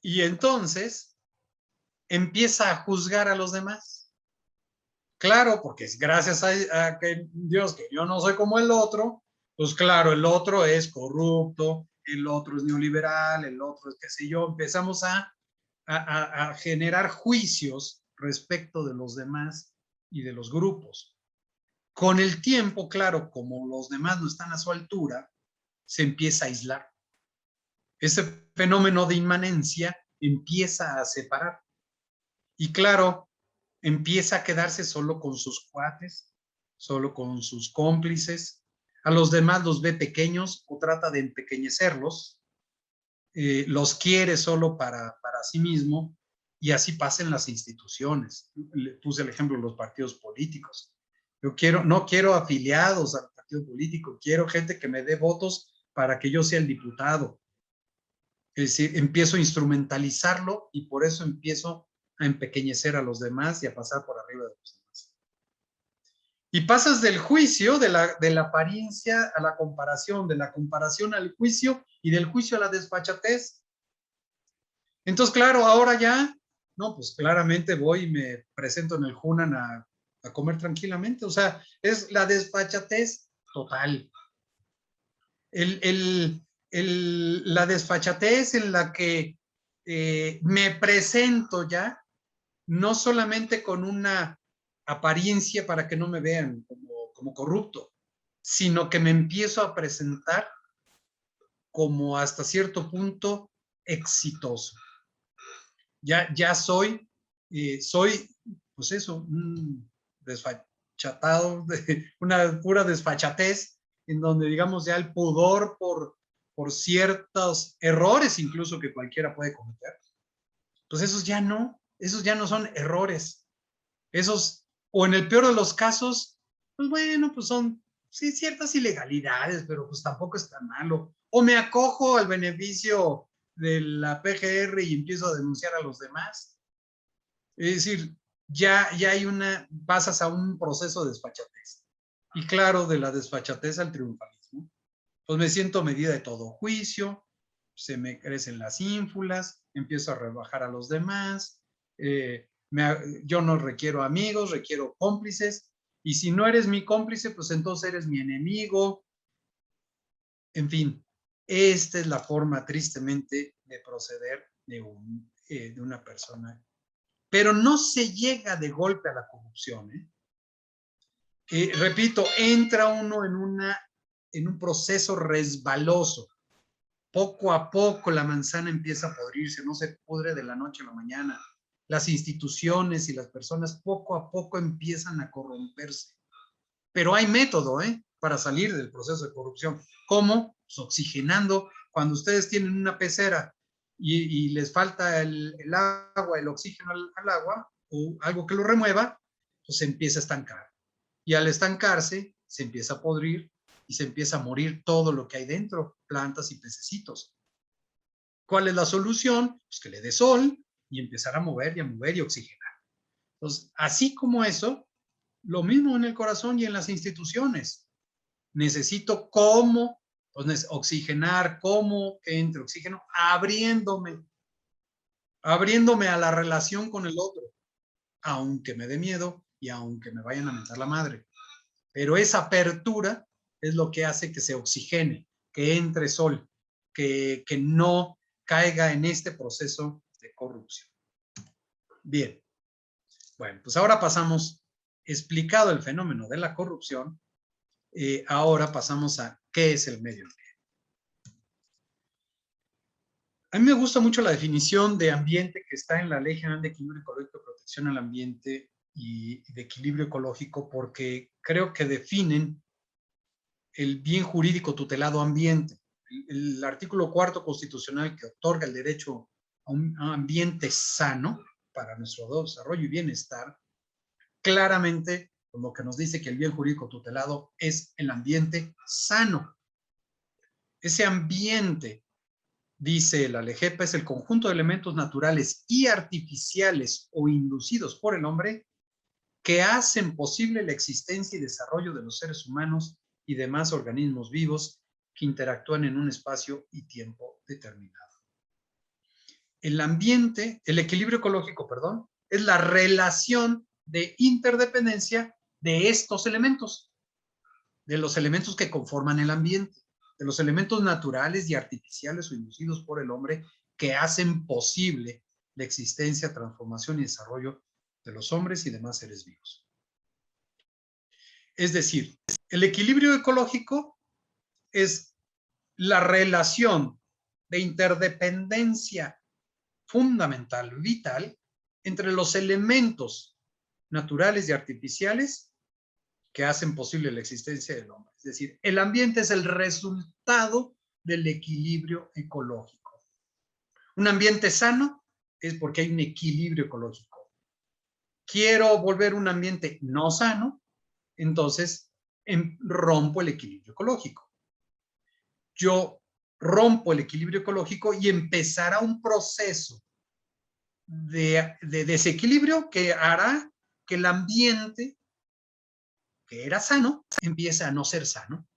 Speaker 2: Y entonces empieza a juzgar a los demás. Claro, porque es gracias a que Dios, que yo no soy como el otro, pues claro, el otro es corrupto, el otro es neoliberal, el otro es qué sé yo. Empezamos a generar juicios respecto de los demás y de los grupos. Con el tiempo, claro, como los demás no están a su altura, se empieza a aislar. Ese fenómeno de inmanencia empieza a separar. Y claro, empieza a quedarse solo con sus cuates, solo con sus cómplices. A los demás los ve pequeños o trata de empequeñecerlos. Los quiere solo para sí mismo. Y así pasa en las instituciones. Le puse el ejemplo de los partidos políticos. No quiero afiliados al partido político, quiero gente que me dé votos para que yo sea el diputado. Es decir, empiezo a instrumentalizarlo y por eso empiezo a empequeñecer a los demás y a pasar por arriba de los demás. Y pasas del juicio, de la apariencia a la comparación, de la comparación al juicio y del juicio a la desfachatez. Entonces, claro, ahora ya, no, pues claramente voy y me presento en el Hunan a comer tranquilamente. O sea, es la desfachatez total. La desfachatez en la que me presento ya, no solamente con una apariencia para que no me vean como corrupto, sino que me empiezo a presentar como hasta cierto punto exitoso. Ya soy, pues eso, un desfachatado, una pura desfachatez, en donde digamos ya el pudor por ciertos errores incluso que cualquiera puede cometer, pues esos ya no son errores. Esos, o en el peor de los casos, pues bueno, pues son sí ciertas ilegalidades, pero pues tampoco es tan malo. O me acojo al beneficio de la PGR y empiezo a denunciar a los demás. Es decir, ya pasas a un proceso de desfachatez. Y claro, de la desfachatez al triunfalismo, pues me siento medida de todo juicio, se me crecen las ínfulas, empiezo a rebajar a los demás, yo no requiero amigos, requiero cómplices, y si no eres mi cómplice, pues entonces eres mi enemigo. En fin, esta es la forma tristemente de proceder de una persona. Pero no se llega de golpe a la corrupción. Repito, entra uno en un proceso resbaloso. Poco a poco la manzana empieza a podrirse, no se pudre de la noche a la mañana. Las instituciones y las personas poco a poco empiezan a corromperse. Pero hay método para salir del proceso de corrupción. ¿Cómo? Pues oxigenando. Cuando ustedes tienen una pecera y les falta el agua, el oxígeno al agua, o algo que lo remueva, pues se empieza a estancar. Y al estancarse, se empieza a podrir y se empieza a morir todo lo que hay dentro, plantas y pececitos. ¿Cuál es la solución? Pues que le dé sol y empezar a mover y a mover y oxigenar. Entonces, así como eso, lo mismo en el corazón y en las instituciones. Necesito cómo oxigenar, cómo entre oxígeno, abriéndome a la relación con el otro, aunque me dé miedo y aunque me vayan a mentar la madre. Pero esa apertura es lo que hace que se oxigene, que entre sol, que no caiga en este proceso de corrupción. Bien, bueno, pues ahora pasamos, explicado el fenómeno de la corrupción, ahora pasamos a qué es el medio ambiente. A mí me gusta mucho la definición de ambiente que está en la Ley General de Equilibrio Ecológico y Protección al Ambiente y de equilibrio ecológico, porque creo que definen el bien jurídico tutelado ambiente. El artículo 4 constitucional que otorga el derecho a un ambiente sano para nuestro desarrollo y bienestar, claramente lo que nos dice que el bien jurídico tutelado es el ambiente sano. Ese ambiente, dice la LEGEPA, es el conjunto de elementos naturales y artificiales o inducidos por el hombre que hacen posible la existencia y desarrollo de los seres humanos y demás organismos vivos que interactúan en un espacio y tiempo determinado. El ambiente, el equilibrio ecológico, perdón, es la relación de interdependencia de estos elementos, de los elementos que conforman el ambiente, de los elementos naturales y artificiales o inducidos por el hombre que hacen posible la existencia, transformación y desarrollo de los hombres y demás seres vivos. Es decir, el equilibrio ecológico es la relación de interdependencia fundamental, vital, entre los elementos naturales y artificiales que hacen posible la existencia del hombre. Es decir, el ambiente es el resultado del equilibrio ecológico. Un ambiente sano es porque hay un equilibrio ecológico. Quiero volver un ambiente no sano, entonces rompo el equilibrio ecológico. Yo rompo el equilibrio ecológico y empezará un proceso de desequilibrio que hará que el ambiente que era sano empiece a no ser sano.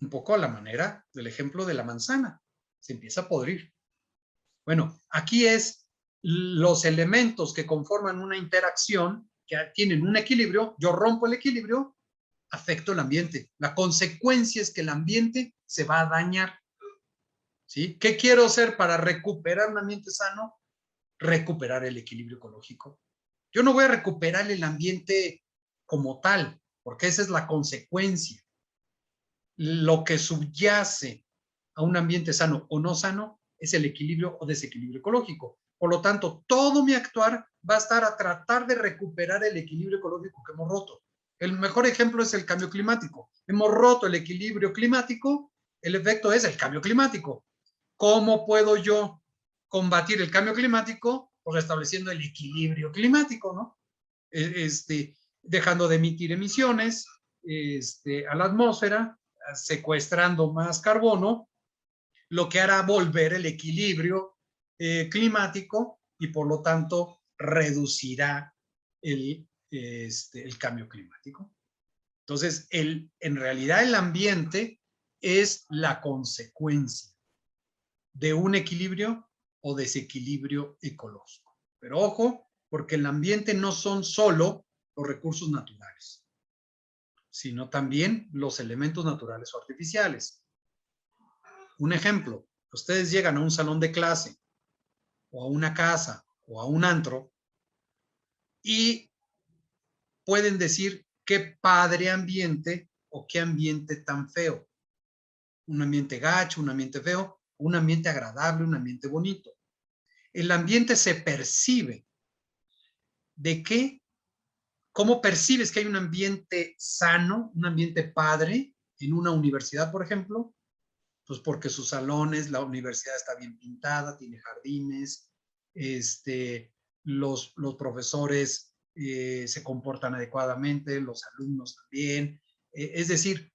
Speaker 2: Un poco a la manera del ejemplo de la manzana. Se empieza a podrir. Bueno, aquí es los elementos que conforman una interacción, que tienen un equilibrio, yo rompo el equilibrio, afecto el ambiente. La consecuencia es que el ambiente se va a dañar. ¿Sí? ¿Qué quiero hacer para recuperar un ambiente sano? Recuperar el equilibrio ecológico. Yo no voy a recuperar el ambiente como tal, porque esa es la consecuencia. Lo que subyace a un ambiente sano o no sano es el equilibrio o desequilibrio ecológico. Por lo tanto, todo mi actuar va a estar a tratar de recuperar el equilibrio ecológico que hemos roto. El mejor ejemplo es el cambio climático. Hemos roto el equilibrio climático, el efecto es el cambio climático. ¿Cómo puedo yo combatir el cambio climático? Pues restableciendo el equilibrio climático, ¿no? Dejando de emitir emisiones a la atmósfera, secuestrando más carbono, lo que hará volver el equilibrio climático y por lo tanto reducirá el cambio climático. Entonces, en realidad el ambiente es la consecuencia de un equilibrio o desequilibrio ecológico. Pero ojo, porque el ambiente no son solo los recursos naturales, sino también los elementos naturales o artificiales. Un ejemplo, ustedes llegan a un salón de clase o a una casa o a un antro y pueden decir qué padre ambiente o qué ambiente tan feo. Un ambiente gacho, un ambiente feo, un ambiente agradable, un ambiente bonito. El ambiente se percibe. ¿De qué? ¿Cómo percibes que hay un ambiente sano, un ambiente padre en una universidad, por ejemplo? Pues porque sus salones, la universidad está bien pintada, tiene jardines, los profesores se comportan adecuadamente, los alumnos también. Es decir,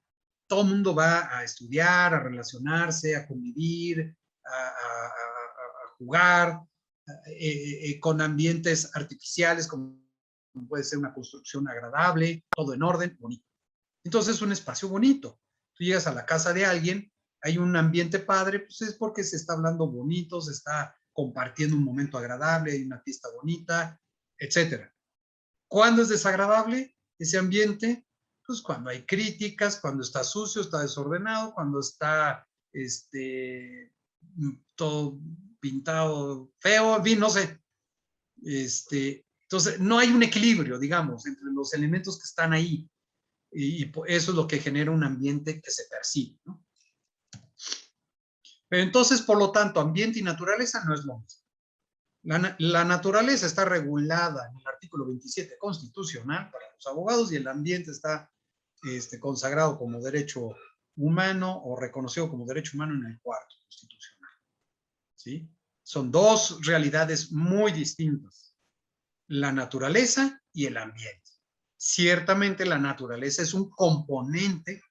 Speaker 2: todo el mundo va a estudiar, a relacionarse, a convivir, a jugar. con ambientes artificiales, como puede ser una construcción agradable, todo en orden, bonito. Entonces es un espacio bonito. Tú llegas a la casa de alguien, hay un ambiente padre, pues es porque se está hablando bonito, se está compartiendo un momento agradable, hay una fiesta bonita, etcétera. ¿Cuándo es desagradable ese ambiente? Pues cuando hay críticas, cuando está sucio, está desordenado, cuando está todo pintado feo, en fin, no sé. Entonces, no hay un equilibrio, digamos, entre los elementos que están ahí. Y eso es lo que genera un ambiente que se percibe, ¿no? Pero entonces, por lo tanto, ambiente y naturaleza no es lo mismo. La naturaleza está regulada en el artículo 27 constitucional para los abogados y el ambiente está consagrado como derecho humano o reconocido como derecho humano en el cuarto constitucional. ¿Sí? Son dos realidades muy distintas, la naturaleza y el ambiente. Ciertamente la naturaleza es un componente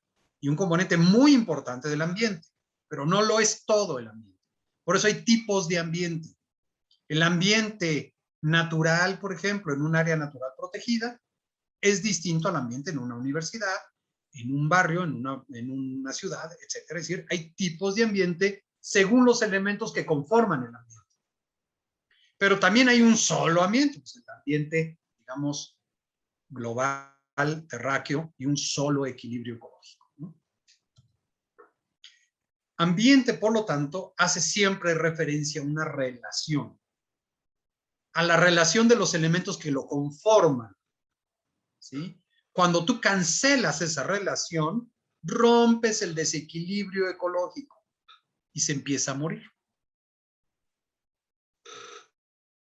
Speaker 2: y un componente muy importante del ambiente, pero no lo es todo el ambiente. Por eso hay tipos de ambiente. El ambiente natural, por ejemplo, en un área natural protegida, es distinto al ambiente en una universidad, en un barrio, en una ciudad, etcétera. Es decir, hay tipos de ambiente según los elementos que conforman el ambiente. Pero también hay un solo ambiente, pues el ambiente, digamos, global, terráqueo, y un solo equilibrio ecológico, ¿no? Ambiente, por lo tanto, hace siempre referencia a una relación, a la relación de los elementos que lo conforman, ¿sí? Cuando tú cancelas esa relación, rompes el desequilibrio ecológico y se empieza a morir.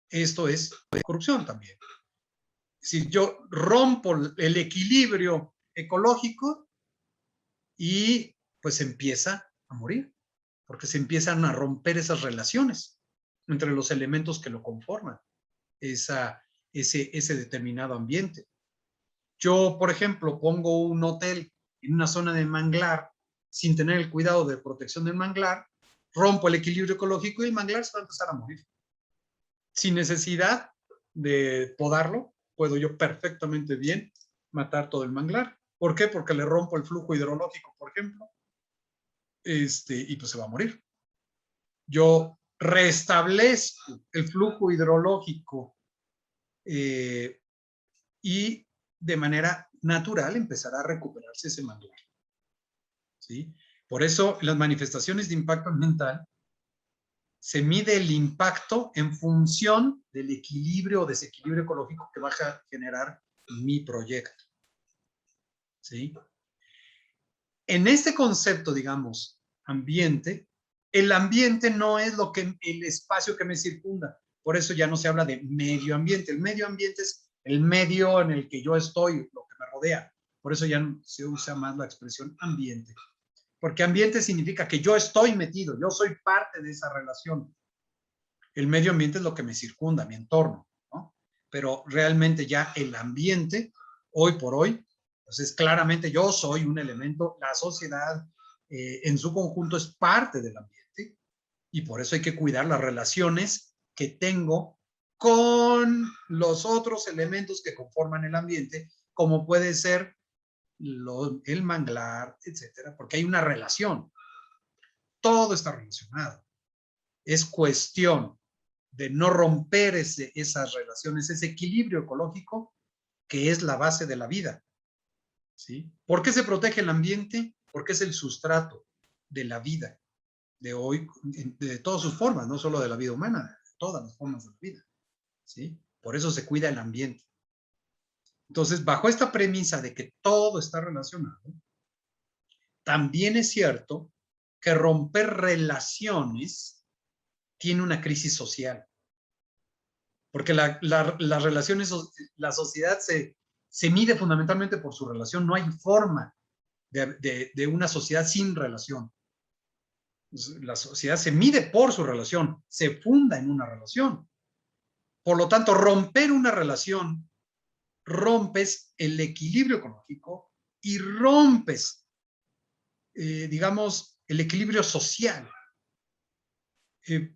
Speaker 2: Esto es corrupción también. Si yo rompo el equilibrio ecológico y pues empieza a morir, porque se empiezan a romper esas relaciones entre los elementos que lo conforman, ese determinado ambiente. Yo, por ejemplo, pongo un hotel en una zona de manglar sin tener el cuidado de protección del manglar, rompo el equilibrio ecológico y el manglar se va a empezar a morir. Sin necesidad de podarlo, puedo yo perfectamente bien matar todo el manglar. ¿Por qué? Porque le rompo el flujo hidrológico, por ejemplo, y pues se va a morir. Yo restablezco el flujo hidrológico y de manera natural empezará a recuperarse ese manglar. ¿Sí? Por eso las manifestaciones de impacto ambiental se mide el impacto en función del equilibrio o desequilibrio ecológico que va a generar mi proyecto. ¿Sí? En este concepto, digamos, ambiente, el ambiente no es el espacio que me circunda. Por eso ya no se habla de medio ambiente. El medio ambiente es el medio en el que yo estoy, lo que me rodea. Por eso ya se usa más la expresión ambiente. Porque ambiente significa que yo estoy metido, yo soy parte de esa relación. El medio ambiente es lo que me circunda, mi entorno, ¿no? Pero realmente ya el ambiente, hoy por hoy, pues es claramente yo soy un elemento, la sociedad en su conjunto es parte del ambiente y por eso hay que cuidar las relaciones que tengo con los otros elementos que conforman el ambiente, como puede ser el manglar, etcétera, porque hay una relación. Todo está relacionado. Es cuestión de no romper esas relaciones, ese equilibrio ecológico que es la base de la vida. ¿Sí? ¿Por qué se protege el ambiente? Porque es el sustrato de la vida de hoy, de todas sus formas, no solo de la vida humana, de todas las formas de la vida. ¿Sí? Por eso se cuida el ambiente. Entonces, bajo esta premisa de que todo está relacionado, también es cierto que romper relaciones tiene una crisis social. Porque las relaciones, la sociedad se mide fundamentalmente por su relación. No hay forma de una sociedad sin relación. La sociedad se mide por su relación, se funda en una relación. Por lo tanto, romper una relación, rompes el equilibrio ecológico y rompes, digamos, el equilibrio social.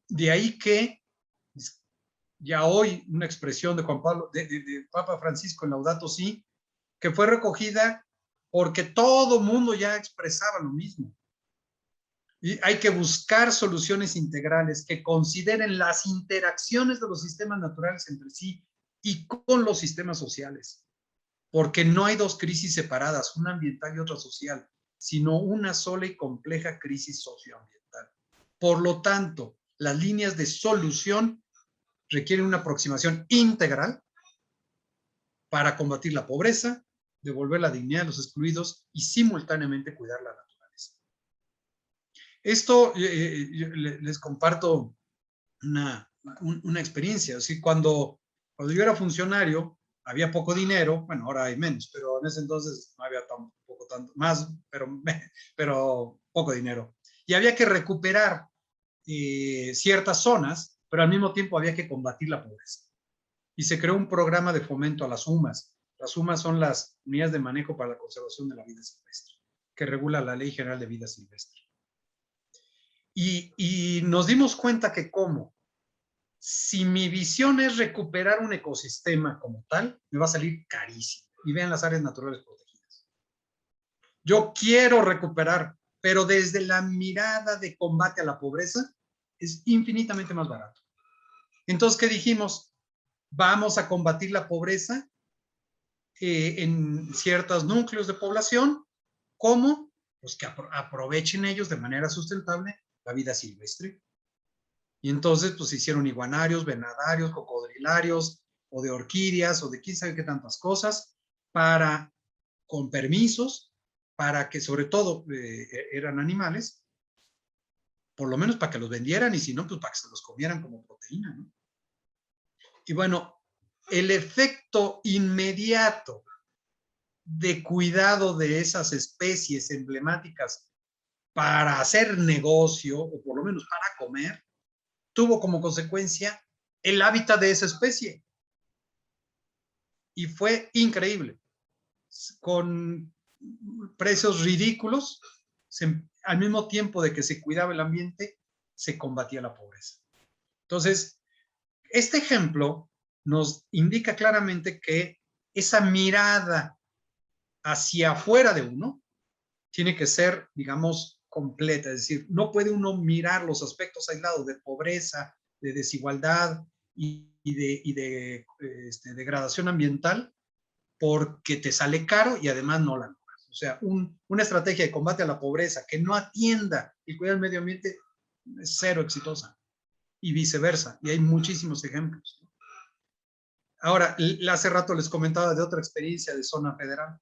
Speaker 2: De ahí que ya hoy una expresión de Juan Pablo, de Papa Francisco en Laudato Si, que fue recogida porque todo mundo ya expresaba lo mismo. Y hay que buscar soluciones integrales que consideren las interacciones de los sistemas naturales entre sí y con los sistemas sociales, porque no hay dos crisis separadas, una ambiental y otra social, sino una sola y compleja crisis socioambiental. Por lo tanto, las líneas de solución requieren una aproximación integral para combatir la pobreza, devolver la dignidad a los excluidos y simultáneamente cuidar la naturaleza. Esto les comparto una experiencia. Así, cuando yo era funcionario, había poco dinero, bueno, ahora hay menos, pero en ese entonces no había tampoco tanto, más, pero poco dinero. Y había que recuperar ciertas zonas, pero al mismo tiempo había que combatir la pobreza. Y se creó un programa de fomento a las UMAS. Las UMAS son las unidades de manejo para la conservación de la vida silvestre, que regula la Ley General de Vida Silvestre. Y nos dimos cuenta que si mi visión es recuperar un ecosistema como tal, me va a salir carísimo. Y vean las áreas naturales protegidas. Yo quiero recuperar, pero desde la mirada de combate a la pobreza, es infinitamente más barato. Entonces, ¿qué dijimos? Vamos a combatir la pobreza en ciertos núcleos de población. ¿Cómo? Pues que aprovechen ellos de manera sustentable la vida silvestre. Y entonces, pues se hicieron iguanarios, venadarios, cocodrilarios, o de orquídeas, o de quién sabe qué tantas cosas, con permisos, para que sobre todo eran animales, por lo menos para que los vendieran, y si no, pues para que se los comieran como proteína, ¿no? Y bueno, el efecto inmediato de cuidado de esas especies emblemáticas para hacer negocio, o por lo menos para comer, tuvo como consecuencia el hábitat de esa especie. Y fue increíble. Con precios ridículos, al mismo tiempo de que se cuidaba el ambiente, se combatía la pobreza. Entonces, este ejemplo nos indica claramente que esa mirada hacia afuera de uno tiene que ser, digamos, completa. Es decir, no puede uno mirar los aspectos aislados de pobreza, de desigualdad y de degradación ambiental porque te sale caro y además no la logras. O sea, una estrategia de combate a la pobreza que no atienda y cuida el medio ambiente es cero exitosa y viceversa. Y hay muchísimos ejemplos. Ahora, hace rato les comentaba de otra experiencia de zona federal.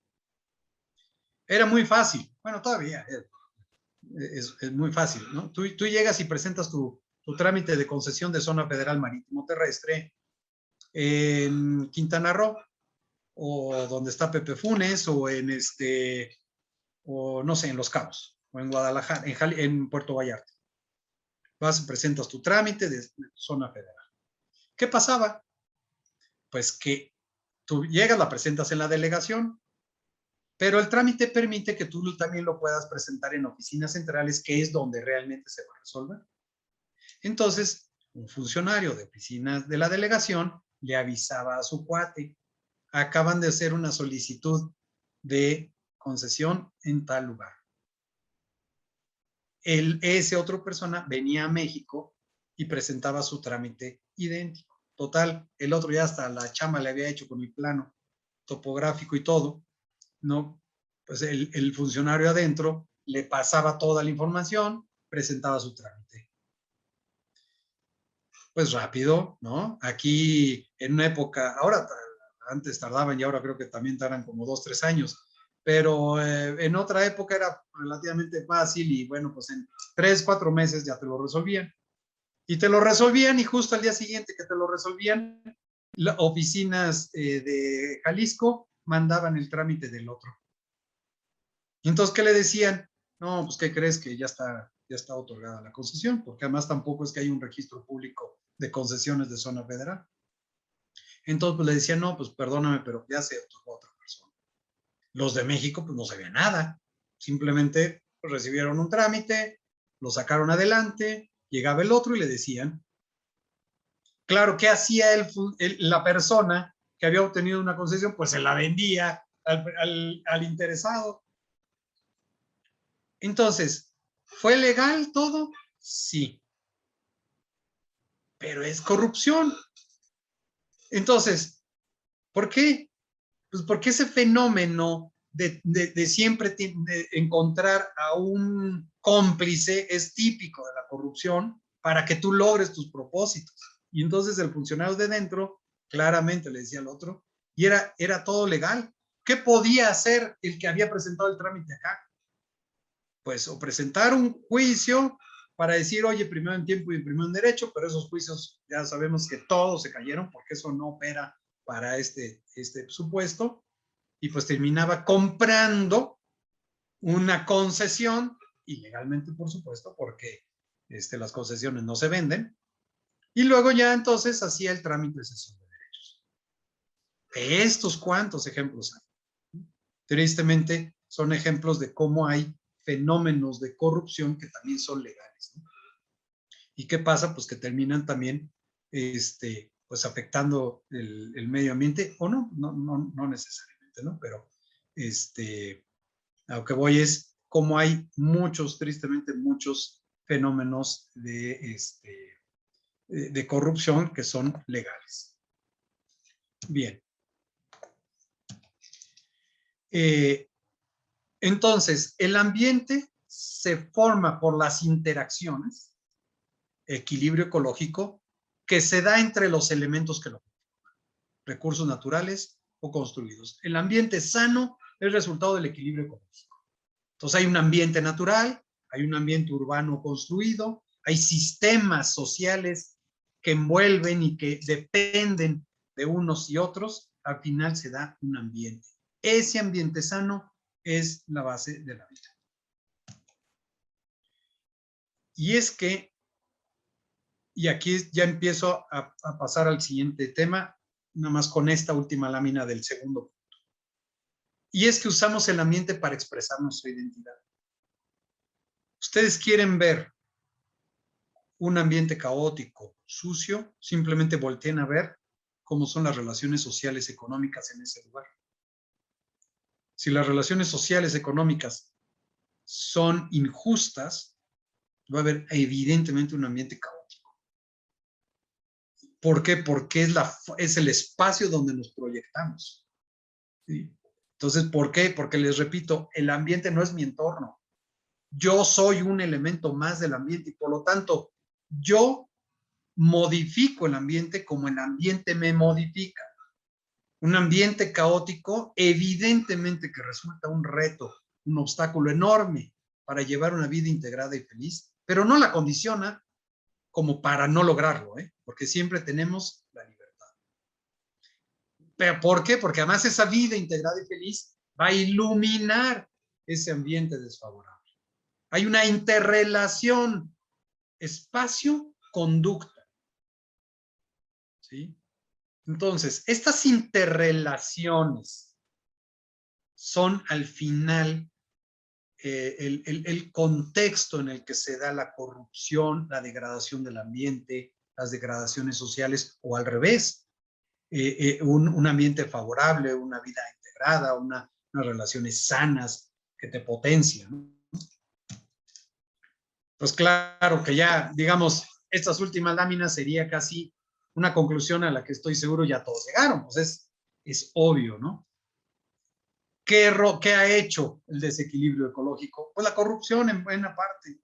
Speaker 2: Era muy fácil. Bueno, todavía es muy fácil, ¿no? Tú llegas y presentas tu trámite de concesión de zona federal marítimo terrestre en Quintana Roo, o donde está Pepe Funes, o o no sé, en Los Cabos, o en Guadalajara, en Puerto Vallarta. Vas y presentas tu trámite de zona federal. ¿Qué pasaba? Pues que tú llegas, la presentas en la delegación, pero el trámite permite que tú también lo puedas presentar en oficinas centrales, que es donde realmente se va a resolver. Entonces, un funcionario de oficinas de la delegación le avisaba a su cuate: acaban de hacer una solicitud de concesión en tal lugar. Ese otro persona venía a México y presentaba su trámite idéntico. Total, el otro ya hasta la chamba le había hecho con el plano topográfico y todo, ¿no? Pues el funcionario adentro le pasaba toda la información, presentaba su trámite. Pues rápido, ¿no? Aquí en una época, ahora antes tardaban y ahora creo que también tardan como 2-3 años, pero en otra época era relativamente fácil y bueno, pues en 3-4 meses ya te lo resolvían. Y te lo resolvían y justo al día siguiente que te lo resolvían, las oficinas de Jalisco mandaban el trámite del otro. Y entonces, ¿qué le decían? No, pues, ¿qué crees? Que ya está otorgada la concesión, porque además tampoco es que hay un registro público de concesiones de zona federal. Entonces, pues le decían, no, pues perdóname, pero ya se otorgó a otra persona. Los de México, pues no sabían nada. Simplemente pues, recibieron un trámite, lo sacaron adelante, llegaba el otro y le decían Claro, ¿qué hacía la persona que había obtenido una concesión? Pues se la vendía al interesado. Entonces, ¿fue legal todo? Sí. Pero es corrupción. Entonces, ¿por qué? Pues porque ese fenómeno de siempre de encontrar a un cómplice es típico de la corrupción para que tú logres tus propósitos. Y entonces el funcionario de dentro claramente le decía al otro, y era todo legal. ¿Qué podía hacer el que había presentado el trámite acá? Pues o presentar un juicio para decir, oye, primero en tiempo y primero en derecho, pero esos juicios ya sabemos que todos se cayeron porque eso no opera para este supuesto, y pues terminaba comprando una concesión, ilegalmente por supuesto, porque las concesiones no se venden, y luego ya entonces hacía el trámite de cesión de derechos. De estos cuantos ejemplos hay. Tristemente son ejemplos de cómo hay fenómenos de corrupción que también son legales, ¿no? ¿Y qué pasa? Pues que terminan también pues afectando el medio ambiente, o no necesariamente, ¿no? Pero a lo que voy es cómo hay tristemente muchos fenómenos de corrupción que son legales. Bien. Entonces, el ambiente se forma por las interacciones, equilibrio ecológico, que se da entre los elementos que lo forman, recursos naturales o construidos. El ambiente sano es el resultado del equilibrio ecológico. Entonces hay un ambiente natural, hay un ambiente urbano construido, hay sistemas sociales que envuelven y que dependen de unos y otros, al final se da un ambiente. Ese ambiente sano es la base de la vida. Y es que, y aquí ya empiezo a pasar al siguiente tema, nada más con esta última lámina del segundo punto. Y es que usamos el ambiente para expresar nuestra identidad. Ustedes quieren ver un ambiente caótico, sucio, simplemente volteen a ver cómo son las relaciones sociales económicas en ese lugar. Si las relaciones sociales económicas son injustas, va a haber evidentemente un ambiente caótico. ¿Por qué? Porque es el espacio donde nos proyectamos. ¿Sí? Entonces, ¿por qué? Porque les repito, el ambiente no es mi entorno. Yo soy un elemento más del ambiente y por lo tanto, yo modifico el ambiente como el ambiente me modifica. Un ambiente caótico, evidentemente que resulta un reto, un obstáculo enorme para llevar una vida integrada y feliz, pero no la condiciona como para no lograrlo, porque siempre tenemos la libertad. ¿Pero por qué? Porque además esa vida integrada y feliz va a iluminar ese ambiente desfavorable. Hay una interrelación espacio-conducta. ¿Sí? Entonces, estas interrelaciones son al final el contexto en el que se da la corrupción, la degradación del ambiente, las degradaciones sociales, o al revés, un ambiente favorable, una vida integrada, unas relaciones sanas que te potencian, ¿no? Pues claro que ya, digamos, estas últimas láminas sería casi una conclusión a la que estoy seguro ya todos llegaron, pues es obvio, ¿no? ¿Qué ha hecho el desequilibrio ecológico? Pues la corrupción en buena parte.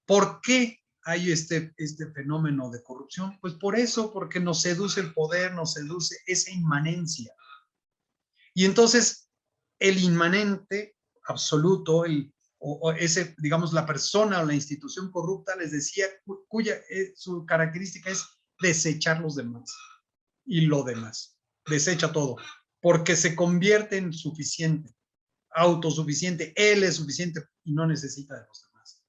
Speaker 2: ¿Por qué hay este fenómeno de corrupción? Pues por eso, porque nos seduce el poder, nos seduce esa inmanencia. Y entonces, el inmanente absoluto, o ese, digamos, la persona o la institución corrupta, les decía, cuya su característica es desechar los demás y lo demás. Desecha todo, porque se convierte en suficiente, autosuficiente. Él es suficiente y no necesita de los demás.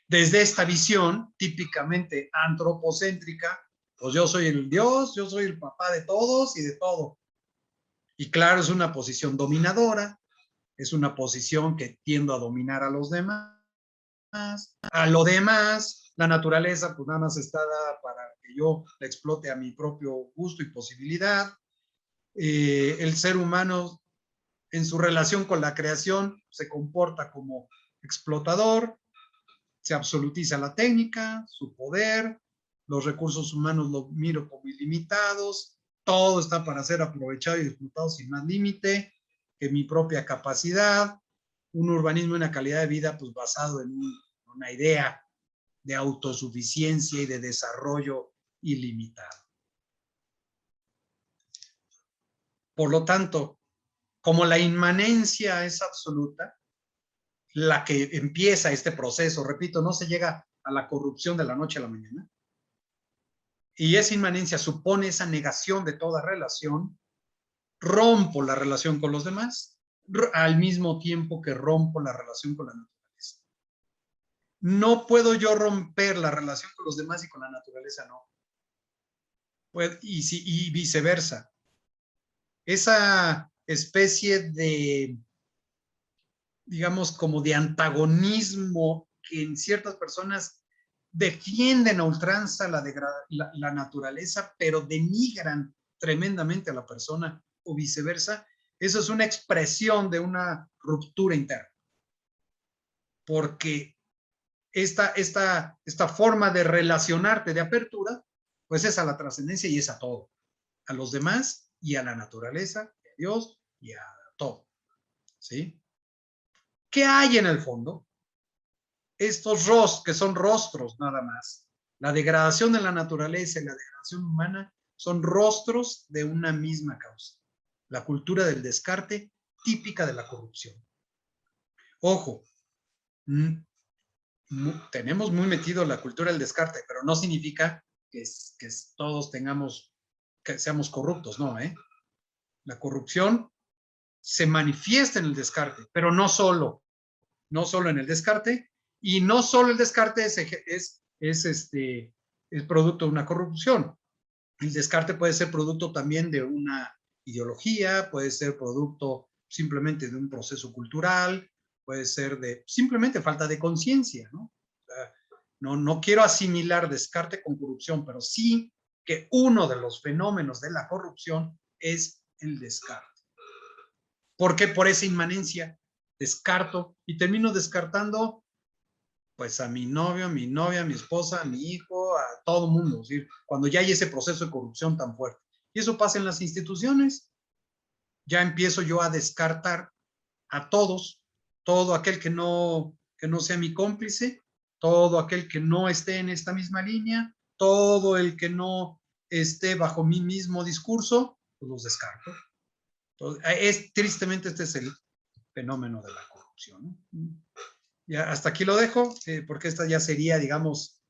Speaker 2: Desde esta visión típicamente antropocéntrica, pues yo soy el Dios, yo soy el papá de todos y de todo. Y claro, es una posición dominadora, es una posición que tiende a dominar a los demás, a lo demás, la naturaleza pues nada más está dada para que yo la explote a mi propio gusto y posibilidad. El ser humano en su relación con la creación se comporta como explotador, se absolutiza la técnica, su poder, los recursos humanos los miro como ilimitados, todo está para ser aprovechado y explotado sin más límite que mi propia capacidad, un urbanismo y una calidad de vida pues basado en una idea de autosuficiencia y de desarrollo ilimitado. Por lo tanto, como la inmanencia es absoluta, la que empieza este proceso, repito, no se llega a la corrupción de la noche a la mañana, y esa inmanencia supone esa negación de toda relación, rompo la relación con los demás, al mismo tiempo que rompo la relación con la naturaleza. No puedo yo romper la relación con los demás y con la naturaleza no. Y viceversa. Esa especie de, digamos, como de antagonismo que en ciertas personas defienden a ultranza la naturaleza, pero denigran tremendamente a la persona o viceversa, eso es una expresión de una ruptura interna. Porque esta forma de relacionarte, de apertura, pues es a la trascendencia y es a todo, a los demás y a la naturaleza, a Dios y a todo. ¿Sí? ¿Qué hay en el fondo? Estos que son rostros nada más. La degradación de la naturaleza y la degradación humana son rostros de una misma causa. La cultura del descarte, típica de la corrupción. Ojo, tenemos muy metido la cultura del descarte, pero no significa que todos que seamos corruptos, no, ¿eh? La corrupción se manifiesta en el descarte, pero no solo en el descarte, y no solo el descarte es producto de una corrupción. El descarte puede ser producto también de una ideología, puede ser producto simplemente de un proceso cultural, puede ser de simplemente falta de conciencia, ¿no? O sea, no quiero asimilar descarte con corrupción, pero sí que uno de los fenómenos de la corrupción es el descarte. ¿Por qué? Por esa inmanencia descarto y termino descartando pues a mi novio, a mi novia, a mi esposa, a mi hijo, a todo el mundo. Es decir, cuando ya hay ese proceso de corrupción tan fuerte. Y eso pasa en las instituciones. Ya empiezo yo a descartar a todos, todo aquel que no sea mi cómplice, todo aquel que no esté en esta misma línea, todo el que no esté bajo mi mismo discurso, pues los descarto. Entonces, tristemente este es el fenómeno de la corrupción, ¿no? Ya hasta aquí lo dejo, porque esta ya sería, digamos,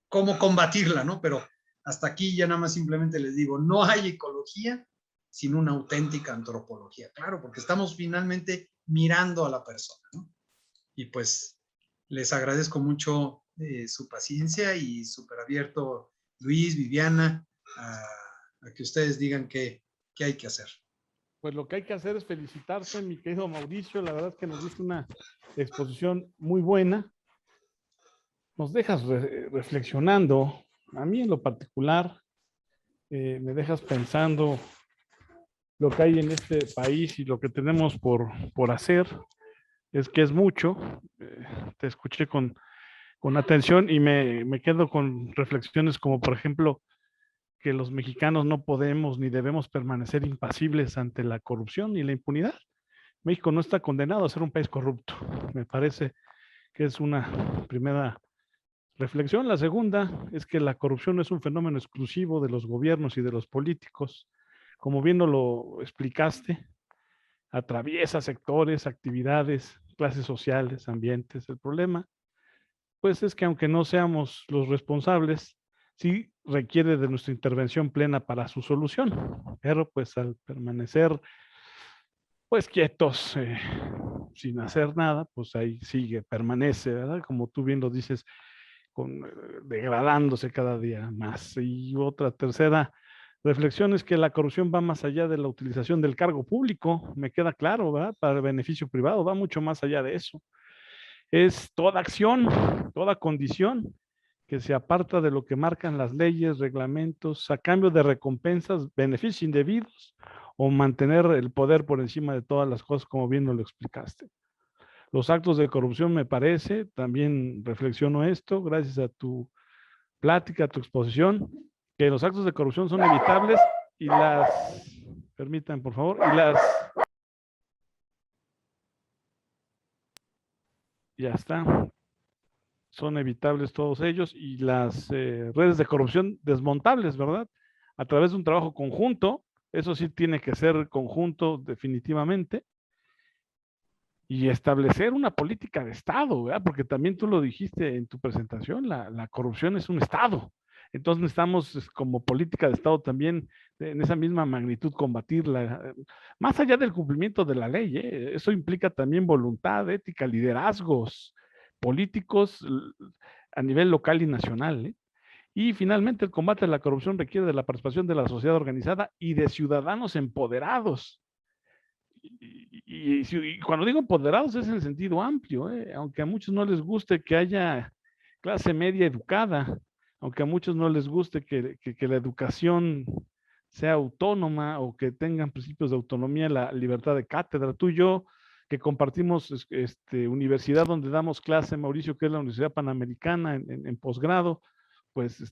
Speaker 2: cómo combatirla, ¿no? Pero hasta aquí ya nada más simplemente les digo, no hay ecología sin una auténtica antropología, claro, porque estamos finalmente mirando a la persona, ¿no? Y pues les agradezco mucho su paciencia y súper abierto, Luis, Viviana, a que ustedes digan qué hay que hacer.
Speaker 1: Pues lo que hay que hacer es felicitarte, mi querido Mauricio. La verdad es que nos diste una exposición muy buena. Nos dejas reflexionando. A mí en lo particular, me dejas pensando lo que hay en este país y lo que tenemos por hacer. Es que es mucho. Te escuché con atención y me quedo con reflexiones como, por ejemplo, que los mexicanos no podemos ni debemos permanecer impasibles ante la corrupción y la impunidad. México no está condenado a ser un país corrupto. Me parece que es una primera reflexión. La segunda es que la corrupción no es un fenómeno exclusivo de los gobiernos y de los políticos. Como bien lo explicaste, atraviesa sectores, actividades, clases sociales, ambientes. El problema, pues, es que aunque no seamos los responsables, sí requiere de nuestra intervención plena para su solución. Pero pues al permanecer pues quietos, sin hacer nada, pues ahí sigue, permanece, ¿verdad? Como tú bien lo dices, degradándose cada día más. Y otra tercera reflexión es que la corrupción va más allá de la utilización del cargo público, me queda claro, ¿verdad? Para el beneficio privado, va mucho más allá de eso. es toda acción, toda condición que se aparta de lo que marcan las leyes, reglamentos, a cambio de recompensas, beneficios indebidos o mantener el poder por encima de todas las cosas, como bien nos lo explicaste. Los actos de corrupción, me parece, también reflexiono esto, gracias a tu plática, a tu exposición, que los actos de corrupción son evitables y permitan por favor, ya está, son evitables todos ellos y las redes de corrupción desmontables, ¿verdad? A través de un trabajo conjunto, eso sí tiene que ser conjunto definitivamente, y establecer una política de Estado, ¿verdad? Porque también tú lo dijiste en tu presentación, la corrupción es un Estado. Entonces necesitamos como política de Estado también en esa misma magnitud combatirla, más allá del cumplimiento de la ley, ¿eh? Eso implica también voluntad, ética, liderazgos políticos a nivel local y nacional, ¿eh? Y finalmente el combate a la corrupción requiere de la participación de la sociedad organizada y de ciudadanos empoderados. Y cuando digo empoderados es en el sentido amplio, aunque a muchos no les guste que haya clase media educada, aunque a muchos no les guste que la educación sea autónoma o que tengan principios de autonomía, la libertad de cátedra. Tú y yo, que compartimos universidad donde damos clase, Mauricio, que es la Universidad Panamericana en posgrado, pues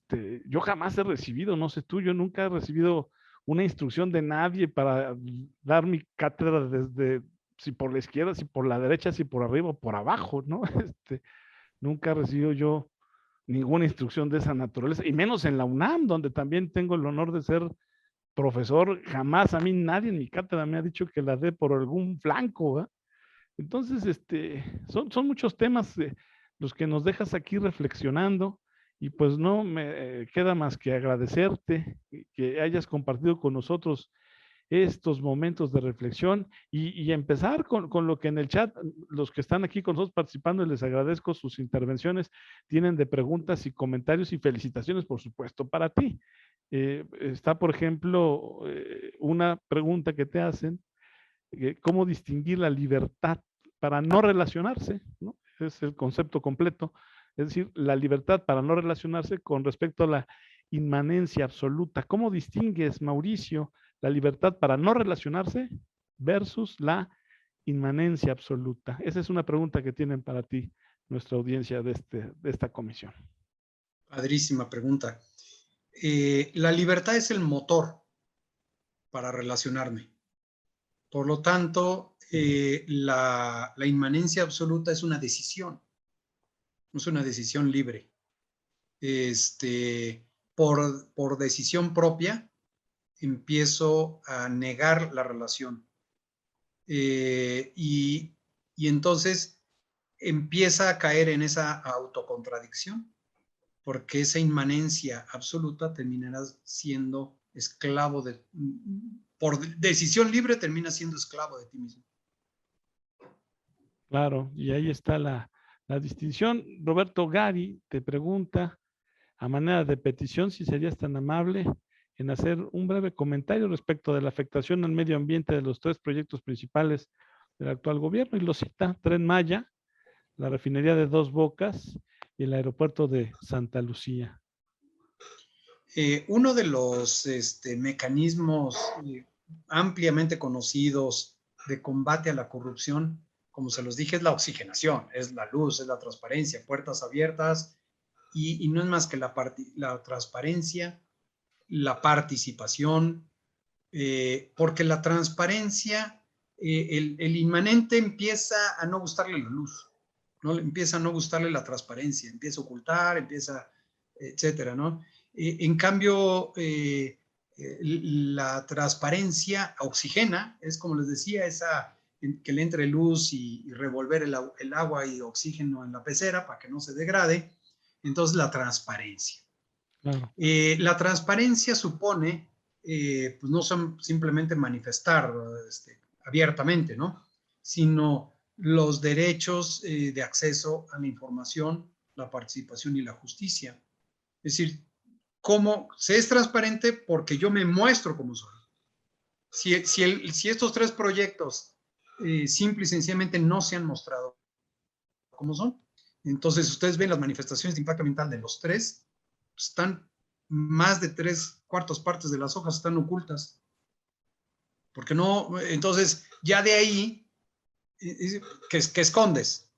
Speaker 1: yo jamás he recibido, no sé tú, yo nunca he recibido una instrucción de nadie para dar mi cátedra desde si por la izquierda, si por la derecha, si por arriba o por abajo, ¿no? Nunca he recibido yo ninguna instrucción de esa naturaleza, y menos en la UNAM, donde también tengo el honor de ser profesor. Jamás a mí nadie en mi cátedra me ha dicho que la dé por algún flanco, ¿eh? Entonces, son muchos temas los que nos dejas aquí reflexionando, y pues no me queda más que agradecerte que hayas compartido con nosotros estos momentos de reflexión y empezar con lo que en el chat, los que están aquí con nosotros participando, les agradezco sus intervenciones, tienen de preguntas y comentarios y felicitaciones, por supuesto, para ti. Está, por ejemplo, una pregunta que te hacen, ¿cómo distinguir la libertad para no relacionarse? ¿No? Es el concepto completo. Es decir, la libertad para no relacionarse con respecto a la inmanencia absoluta. ¿Cómo distingues, Mauricio, la libertad para no relacionarse versus la inmanencia absoluta? Esa es una pregunta que tienen para ti nuestra audiencia de esta comisión.
Speaker 2: Padrísima pregunta. La libertad es el motor para relacionarme. Por lo tanto, la inmanencia absoluta es una decisión, no es una decisión libre. Por decisión propia, empiezo a negar la relación. Y entonces empieza a caer en esa autocontradicción, porque esa inmanencia absoluta terminará siendo esclavo por decisión libre termina siendo esclavo de ti mismo.
Speaker 1: Claro, y ahí está la distinción. Roberto Gari te pregunta, a manera de petición, si serías tan amable en hacer un breve comentario respecto de la afectación al medio ambiente de los 3 proyectos principales del actual gobierno, y lo cita: Tren Maya, la refinería de Dos Bocas y el aeropuerto de Santa Lucía.
Speaker 2: Uno de los mecanismos ampliamente conocidos de combate a la corrupción, como se los dije, es la oxigenación, es la luz, es la transparencia, puertas abiertas, y no es más que la transparencia, la participación, porque la transparencia, el inmanente empieza a no gustarle la luz, ¿no? Empieza a no gustarle la transparencia, empieza a ocultar, empieza, etcétera, ¿no? En cambio, la transparencia oxigena, es como les decía, que le entre luz y revolver el agua y oxígeno en la pecera para que no se degrade. Entonces, la transparencia.
Speaker 1: Claro.
Speaker 2: La transparencia supone, pues no son simplemente manifestar abiertamente, ¿no? Sino los derechos de acceso a la información, la participación y la justicia. Es decir, ¿cómo se es transparente? Porque yo me muestro como soy. Si estos 3 proyectos simple y sencillamente no se han mostrado cómo son. Entonces, ustedes ven las manifestaciones de impacto ambiental de los tres, están más de 3/4 partes de las hojas están ocultas. Porque no, entonces, ya de ahí, que escondes.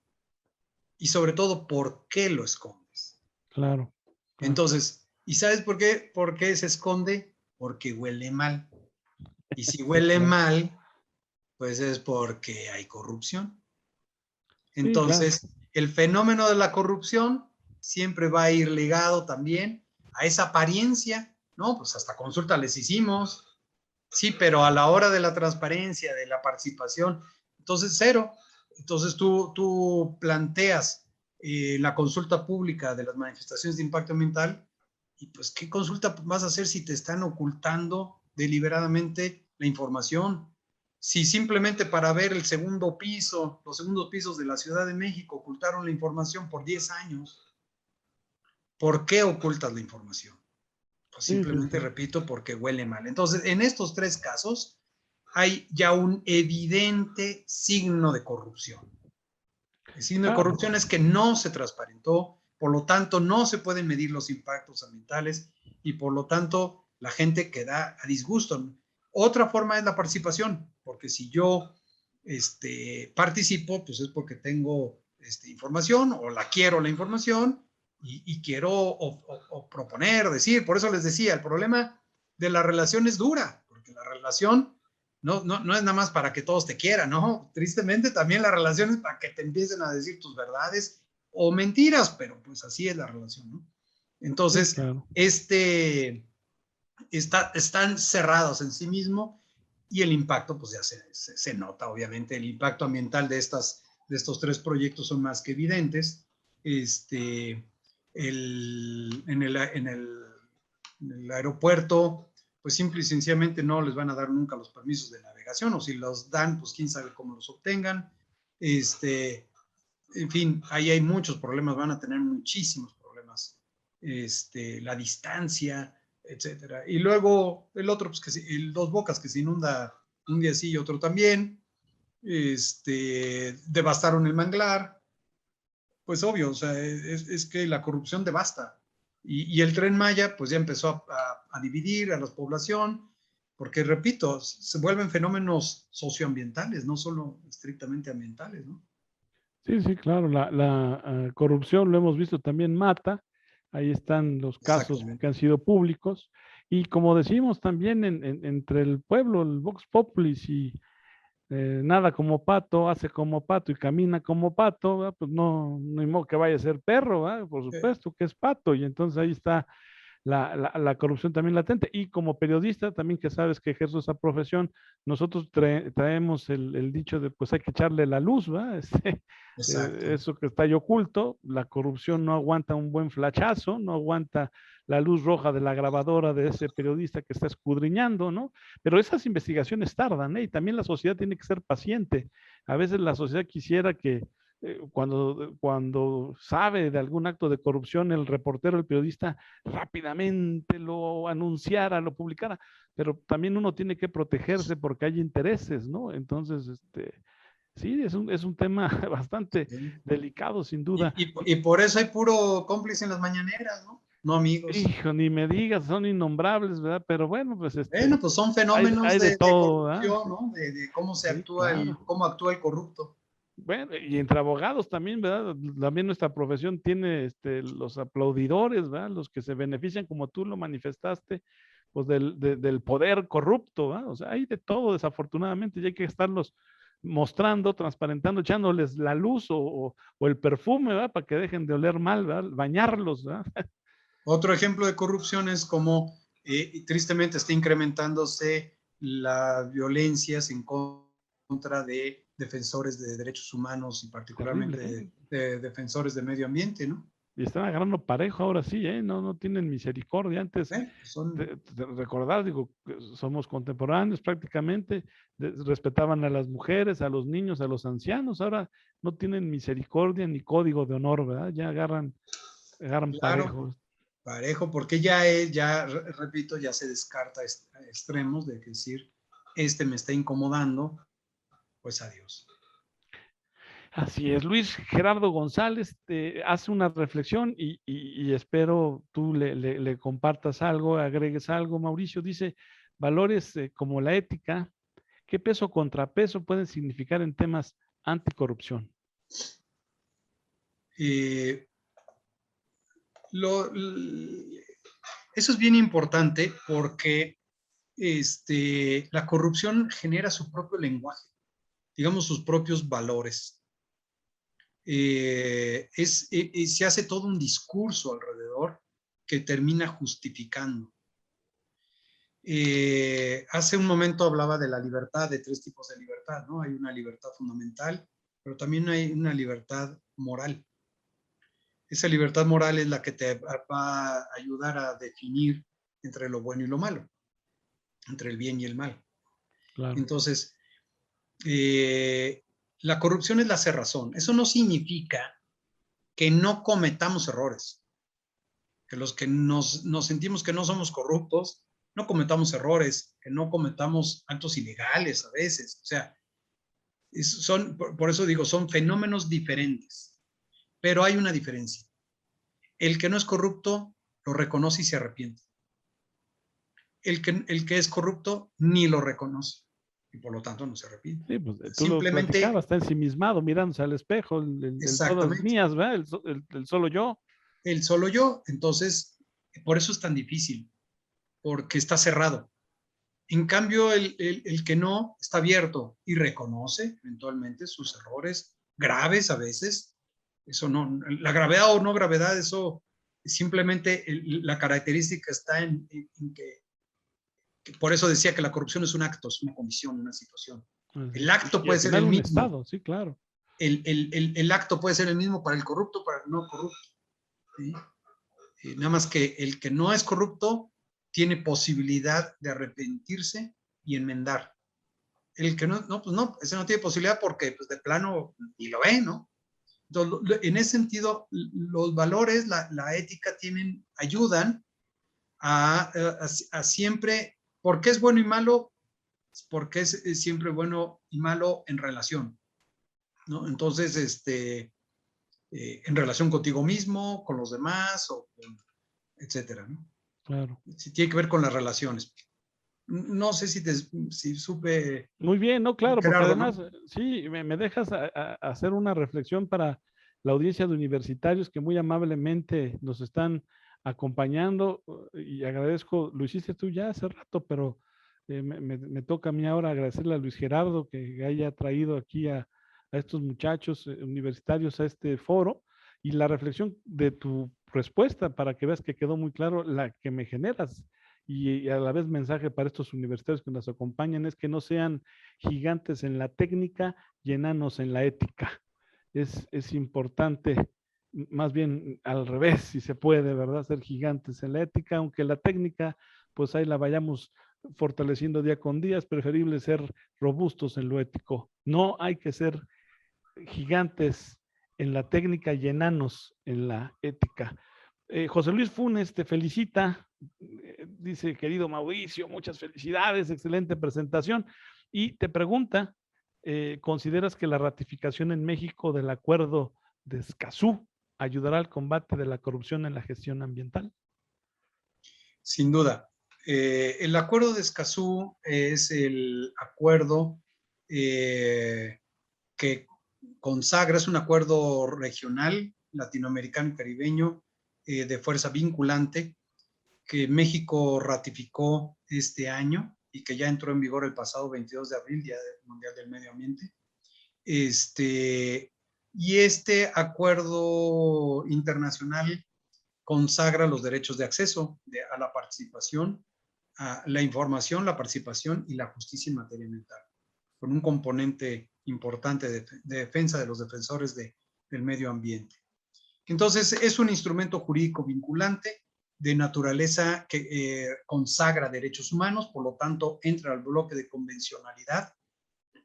Speaker 2: Y sobre todo, ¿por qué lo escondes?
Speaker 1: Claro.
Speaker 2: Entonces, ¿y sabes por qué? ¿Por qué se esconde? Porque huele mal. Y si huele mal, pues es porque hay corrupción.
Speaker 1: Sí, claro.
Speaker 2: Entonces, el fenómeno de la corrupción siempre va a ir ligado también a esa apariencia, ¿no? Pues hasta consulta les hicimos, sí, pero a la hora de la transparencia, de la participación, entonces cero. Entonces tú planteas la consulta pública de las manifestaciones de impacto ambiental y pues ¿qué consulta vas a hacer si te están ocultando deliberadamente la información? Si simplemente para ver el segundo piso, los segundos pisos de la Ciudad de México ocultaron la información por 10 años, ¿por qué ocultas la información? Pues
Speaker 1: Sí, sí,
Speaker 2: simplemente,
Speaker 1: sí.
Speaker 2: repito, porque huele mal. Entonces, en estos tres casos hay ya un evidente signo de corrupción. El signo de
Speaker 1: Claro.
Speaker 2: corrupción es que no se transparentó, por lo tanto no se pueden medir los impactos ambientales y por lo tanto la gente queda a disgusto. Otra forma es la participación, porque si yo participo, pues es porque tengo información o la quiero la información y quiero o proponer, decir. Por eso les decía, el problema de la relación es dura, porque la relación no es nada más para que todos te quieran, ¿no? Tristemente también la relación es para que te empiecen a decir tus verdades o mentiras, pero pues así es la relación, ¿no?
Speaker 1: Sí,
Speaker 2: Entonces,
Speaker 1: claro.
Speaker 2: están cerrados en sí mismo y el impacto, pues ya se nota, obviamente. El impacto ambiental de estos tres proyectos son más que evidentes. En el aeropuerto, pues simple y sencillamente no les van a dar nunca los permisos de navegación, o si los dan, pues quién sabe cómo los obtengan. En fin, ahí hay muchos problemas, van a tener muchísimos problemas. La distancia, etcétera. Y luego el otro, pues que el Dos Bocas, que se inunda un día sí y otro también. Devastaron el manglar. Pues obvio, o sea, es que la corrupción devasta. Y el Tren Maya, pues ya empezó a dividir a la población, porque repito, se vuelven fenómenos socioambientales, no solo estrictamente ambientales, ¿no?
Speaker 1: Sí, sí, claro. La corrupción, lo hemos visto, también mata. Ahí están los casos que
Speaker 2: Exactamente.
Speaker 1: han sido públicos. Y como decimos también entre el pueblo, el Vox Populi, si nada como pato, hace como pato y camina como pato, ¿verdad? Pues no hay modo que vaya a ser perro, ¿verdad? Por supuesto que es pato. Y entonces ahí está la corrupción también latente. Y como periodista, también que sabes que ejerzo esa profesión, nosotros traemos el dicho de pues hay que echarle la luz, ¿va?
Speaker 2: Exacto.
Speaker 1: Eso que está ahí oculto, la corrupción no aguanta un buen flachazo, no aguanta la luz roja de la grabadora de ese periodista que está escudriñando, ¿no? Pero esas investigaciones tardan, ¿eh? Y también la sociedad tiene que ser paciente. A veces la sociedad quisiera que cuando sabe de algún acto de corrupción, el reportero, el periodista, rápidamente lo anunciara, lo publicara, pero también uno tiene que protegerse porque hay intereses, ¿no? Entonces, sí, es un tema bastante
Speaker 2: Sí.
Speaker 1: delicado, sin duda.
Speaker 2: Y por eso hay puro cómplice en las mañaneras, ¿no? No amigos.
Speaker 1: Hijo, ni me digas, son innombrables, ¿verdad? Pero bueno, pues
Speaker 2: Bueno, pues son fenómenos
Speaker 1: hay de
Speaker 2: de
Speaker 1: todo, ¿verdad?
Speaker 2: corrupción, ¿no? De cómo se
Speaker 1: Sí,
Speaker 2: actúa
Speaker 1: claro.
Speaker 2: cómo actúa el corrupto.
Speaker 1: Bueno, y entre abogados también, ¿verdad? También nuestra profesión tiene los aplaudidores, ¿verdad? Los que se benefician, como tú lo manifestaste, pues del poder corrupto, ¿verdad? O sea, hay de todo, desafortunadamente, y hay que estarlos mostrando, transparentando, echándoles la luz o el perfume, ¿verdad? Para que dejen de oler mal, ¿verdad? Bañarlos, ¿verdad?
Speaker 2: Otro ejemplo de corrupción es como tristemente está incrementándose las violencias en contra de defensores de derechos humanos y
Speaker 1: Terrible,
Speaker 2: particularmente
Speaker 1: ¿eh?
Speaker 2: de defensores de medio ambiente, ¿no?
Speaker 1: Y están agarrando parejo ahora sí, ¿eh? No tienen misericordia. Antes,
Speaker 2: Son
Speaker 1: recordar, digo, que somos contemporáneos prácticamente, respetaban a las mujeres, a los niños, a los ancianos, ahora no tienen misericordia ni código de honor, ¿verdad? Ya agarran
Speaker 2: claro,
Speaker 1: parejos.
Speaker 2: parejo, porque repito, ya se descarta extremos de decir, me está incomodando, pues adiós.
Speaker 1: Así es, Luis Gerardo González te hace una reflexión y espero tú le compartas algo, agregues algo. Mauricio dice, valores como la ética, ¿qué peso o contrapeso pueden significar en temas anticorrupción?
Speaker 2: Eh, eso es bien importante porque la corrupción genera su propio lenguaje, digamos sus propios valores. Se hace todo un discurso alrededor que termina justificando. Hace un momento hablaba de la libertad, de 3 tipos de libertad, ¿no? Hay una libertad fundamental, pero también hay una libertad moral. Esa libertad moral es la que te va a ayudar a definir entre lo bueno y lo malo, entre el bien y el mal.
Speaker 1: Claro.
Speaker 2: Entonces, la corrupción es la cerrazón. Eso no significa que no cometamos errores, que los que nos sentimos que no somos corruptos, no cometamos errores, que no cometamos actos ilegales a veces. O sea, por eso digo, son fenómenos diferentes, pero hay una diferencia. El que no es corrupto lo reconoce y se arrepiente. El que es corrupto ni lo reconoce y por lo tanto no se arrepiente.
Speaker 1: Sí, pues tú lo
Speaker 2: Simplemente,
Speaker 1: platicabas, está ensimismado, mirándose al espejo, el todas
Speaker 2: exactamente,
Speaker 1: mías, ¿verdad? El solo yo.
Speaker 2: el solo yo. Entonces, por eso es tan difícil, porque está cerrado. En cambio, el que no está abierto y reconoce eventualmente sus errores graves a veces. Eso no, la gravedad o no gravedad, eso simplemente la característica está en que por eso decía que la corrupción es un acto, es una condición, una situación.
Speaker 1: Así
Speaker 2: El
Speaker 1: es.
Speaker 2: acto
Speaker 1: Y al
Speaker 2: puede ser
Speaker 1: final
Speaker 2: el
Speaker 1: un
Speaker 2: mismo,
Speaker 1: estado, sí, claro.
Speaker 2: el acto puede ser el mismo para el corrupto, para el no corrupto. ¿Sí? Nada más que el que no es corrupto tiene posibilidad de arrepentirse y enmendar. El que no, pues no, ese no tiene posibilidad porque pues de plano ni lo ve, ¿no? Entonces, en ese sentido, los valores, la ética ayudan a siempre, ¿por qué es bueno y malo? Porque es siempre bueno y malo en relación, ¿no? Entonces, en relación contigo mismo, con los demás, etcétera, ¿no?
Speaker 1: Claro.
Speaker 2: Sí, tiene que ver con las relaciones. No sé si supe,
Speaker 1: Muy bien, no, claro, porque
Speaker 2: Gerardo,
Speaker 1: además,
Speaker 2: ¿no?
Speaker 1: sí, me dejas hacer una reflexión para la audiencia de universitarios que muy amablemente nos están acompañando y agradezco, lo hiciste tú ya hace rato, pero me toca a mí ahora agradecerle a Luis Gerardo que haya traído aquí a estos muchachos universitarios a este foro y la reflexión de tu respuesta para que veas que quedó muy claro la que me generas y a la vez mensaje para estos universitarios que nos acompañan es que no sean gigantes en la técnica y enanos en la ética. Es importante, más bien al revés, si se puede, ¿verdad? Ser gigantes en la ética, aunque la técnica, pues ahí la vayamos fortaleciendo día con día, es preferible ser robustos en lo ético. No hay que ser gigantes en la técnica y enanos en la ética. José Luis Funes te felicita, dice, querido Mauricio, muchas felicidades, excelente presentación, y te pregunta, ¿consideras que la ratificación en México del acuerdo de Escazú ayudará al combate de la corrupción en la gestión ambiental?
Speaker 2: Sin duda. El acuerdo de Escazú es el acuerdo que consagra, es un acuerdo regional, latinoamericano y caribeño, de fuerza vinculante, que México ratificó este año y que ya entró en vigor el pasado 22 de abril, Día Mundial del Medio Ambiente. Y este acuerdo internacional consagra los derechos de acceso a la participación, a la información, la participación y la justicia en materia ambiental, con un componente importante de defensa de los defensores del medio ambiente. Entonces, es un instrumento jurídico vinculante de naturaleza que consagra derechos humanos, por lo tanto, entra al bloque de convencionalidad.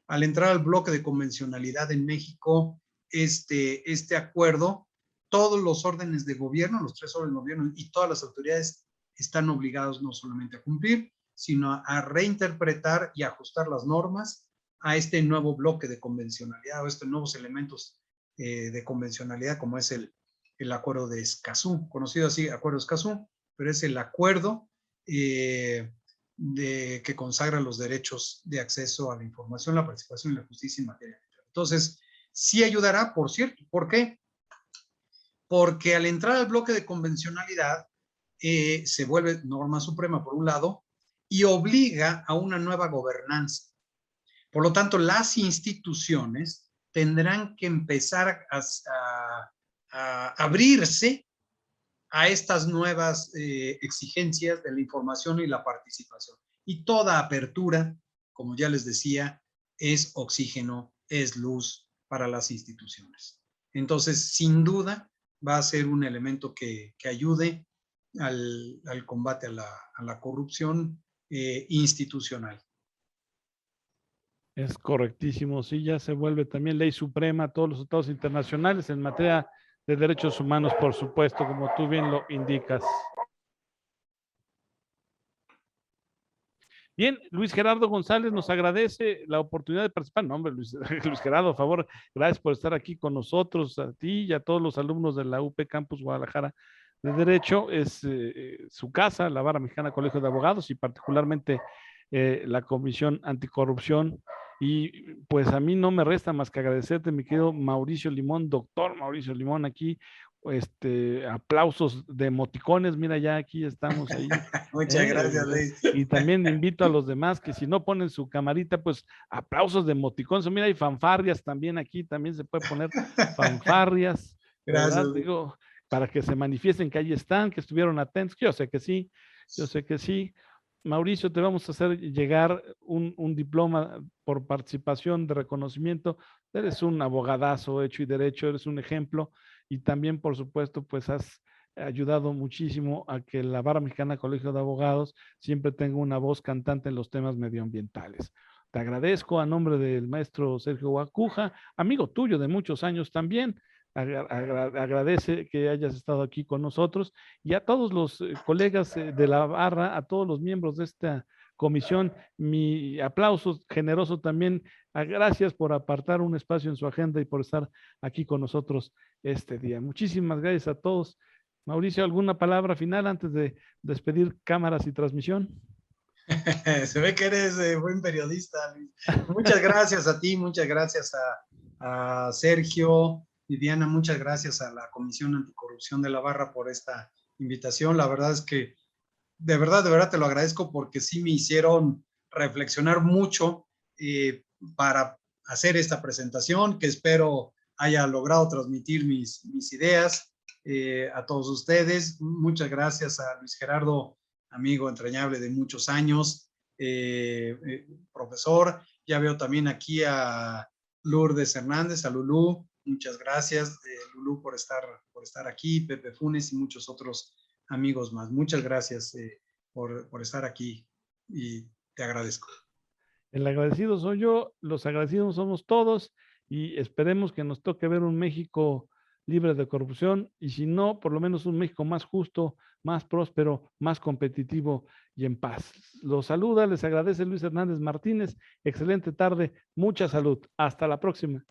Speaker 2: Al entrar al bloque de convencionalidad en México, este acuerdo, todos los órdenes de gobierno, los 3 órdenes de gobierno y todas las autoridades están obligados no solamente a cumplir, sino a reinterpretar y ajustar las normas a este nuevo bloque de convencionalidad o estos nuevos elementos de convencionalidad, como es el acuerdo de Escazú, conocido así, acuerdo de Escazú, pero es el acuerdo que consagra los derechos de acceso a la información, la participación y la justicia en materia. Entonces, sí ayudará, por cierto. ¿Por qué? Porque al entrar al bloque de convencionalidad, se vuelve norma suprema por un lado y obliga a una nueva gobernanza. Por lo tanto, las instituciones tendrán que empezar a abrirse a estas nuevas exigencias de la información y la participación. Y toda apertura, como ya les decía, es oxígeno, es luz para las instituciones. Entonces, sin duda, va a ser un elemento que ayude al combate a la corrupción institucional.
Speaker 1: Es correctísimo, sí, ya se vuelve también ley suprema a todos los tratados internacionales en materia de derechos humanos, por supuesto, como tú bien lo indicas. Bien, Luis Gerardo González nos agradece la oportunidad de participar. No, hombre, Luis, Luis Gerardo, por favor, gracias por estar aquí con nosotros, a ti y a todos los alumnos de la UP Campus Guadalajara de Derecho. Es su casa, la Barra Mexicana Colegio de Abogados y particularmente la Comisión Anticorrupción. Y pues a mí no me resta más que agradecerte, mi querido Mauricio Limón, doctor Mauricio Limón, aquí aplausos de emoticones, mira, ya aquí estamos ahí.
Speaker 2: Muchas gracias, Luis.
Speaker 1: Y también invito a los demás que si no ponen su camarita, pues aplausos de emoticones. Mira, hay fanfarrias también aquí, también se puede poner fanfarrias, ¿verdad?
Speaker 2: Gracias.
Speaker 1: Digo, para que se manifiesten que ahí están, que estuvieron atentos. Yo sé que sí, yo sé que sí. Mauricio, te vamos a hacer llegar un diploma por participación de reconocimiento. Eres un abogadazo hecho y derecho, eres un ejemplo y también, por supuesto, pues has ayudado muchísimo a que la Barra Mexicana Colegio de Abogados siempre tenga una voz cantante en los temas medioambientales. Te agradezco a nombre del maestro Sergio Guacuja, amigo tuyo de muchos años también. Agradece que hayas estado aquí con nosotros y a todos los colegas de la barra, a todos los miembros de esta comisión, mi aplauso generoso también. Gracias por apartar un espacio en su agenda y por estar aquí con nosotros este día. Muchísimas gracias a todos. Mauricio, ¿alguna palabra final antes de despedir cámaras y transmisión?
Speaker 2: Se ve que eres buen periodista, Luis. Muchas gracias a ti, muchas gracias a Sergio y Diana, muchas gracias a la Comisión Anticorrupción de la Barra por esta invitación. La verdad es que de verdad te lo agradezco porque sí me hicieron reflexionar mucho para hacer esta presentación, que espero haya logrado transmitir mis ideas a todos ustedes. Muchas gracias a Luis Gerardo, amigo entrañable de muchos años, profesor. Ya veo también aquí a Lourdes Hernández, a Lulú. Muchas gracias, Lulú, por estar aquí, Pepe Funes y muchos otros amigos más. Muchas gracias por estar aquí y te agradezco.
Speaker 1: El agradecido soy yo, los agradecidos somos todos y esperemos que nos toque ver un México libre de corrupción y si no, por lo menos un México más justo, más próspero, más competitivo y en paz. Los saluda, les agradece Luis Hernández Martínez. Excelente tarde, mucha salud. Hasta la próxima.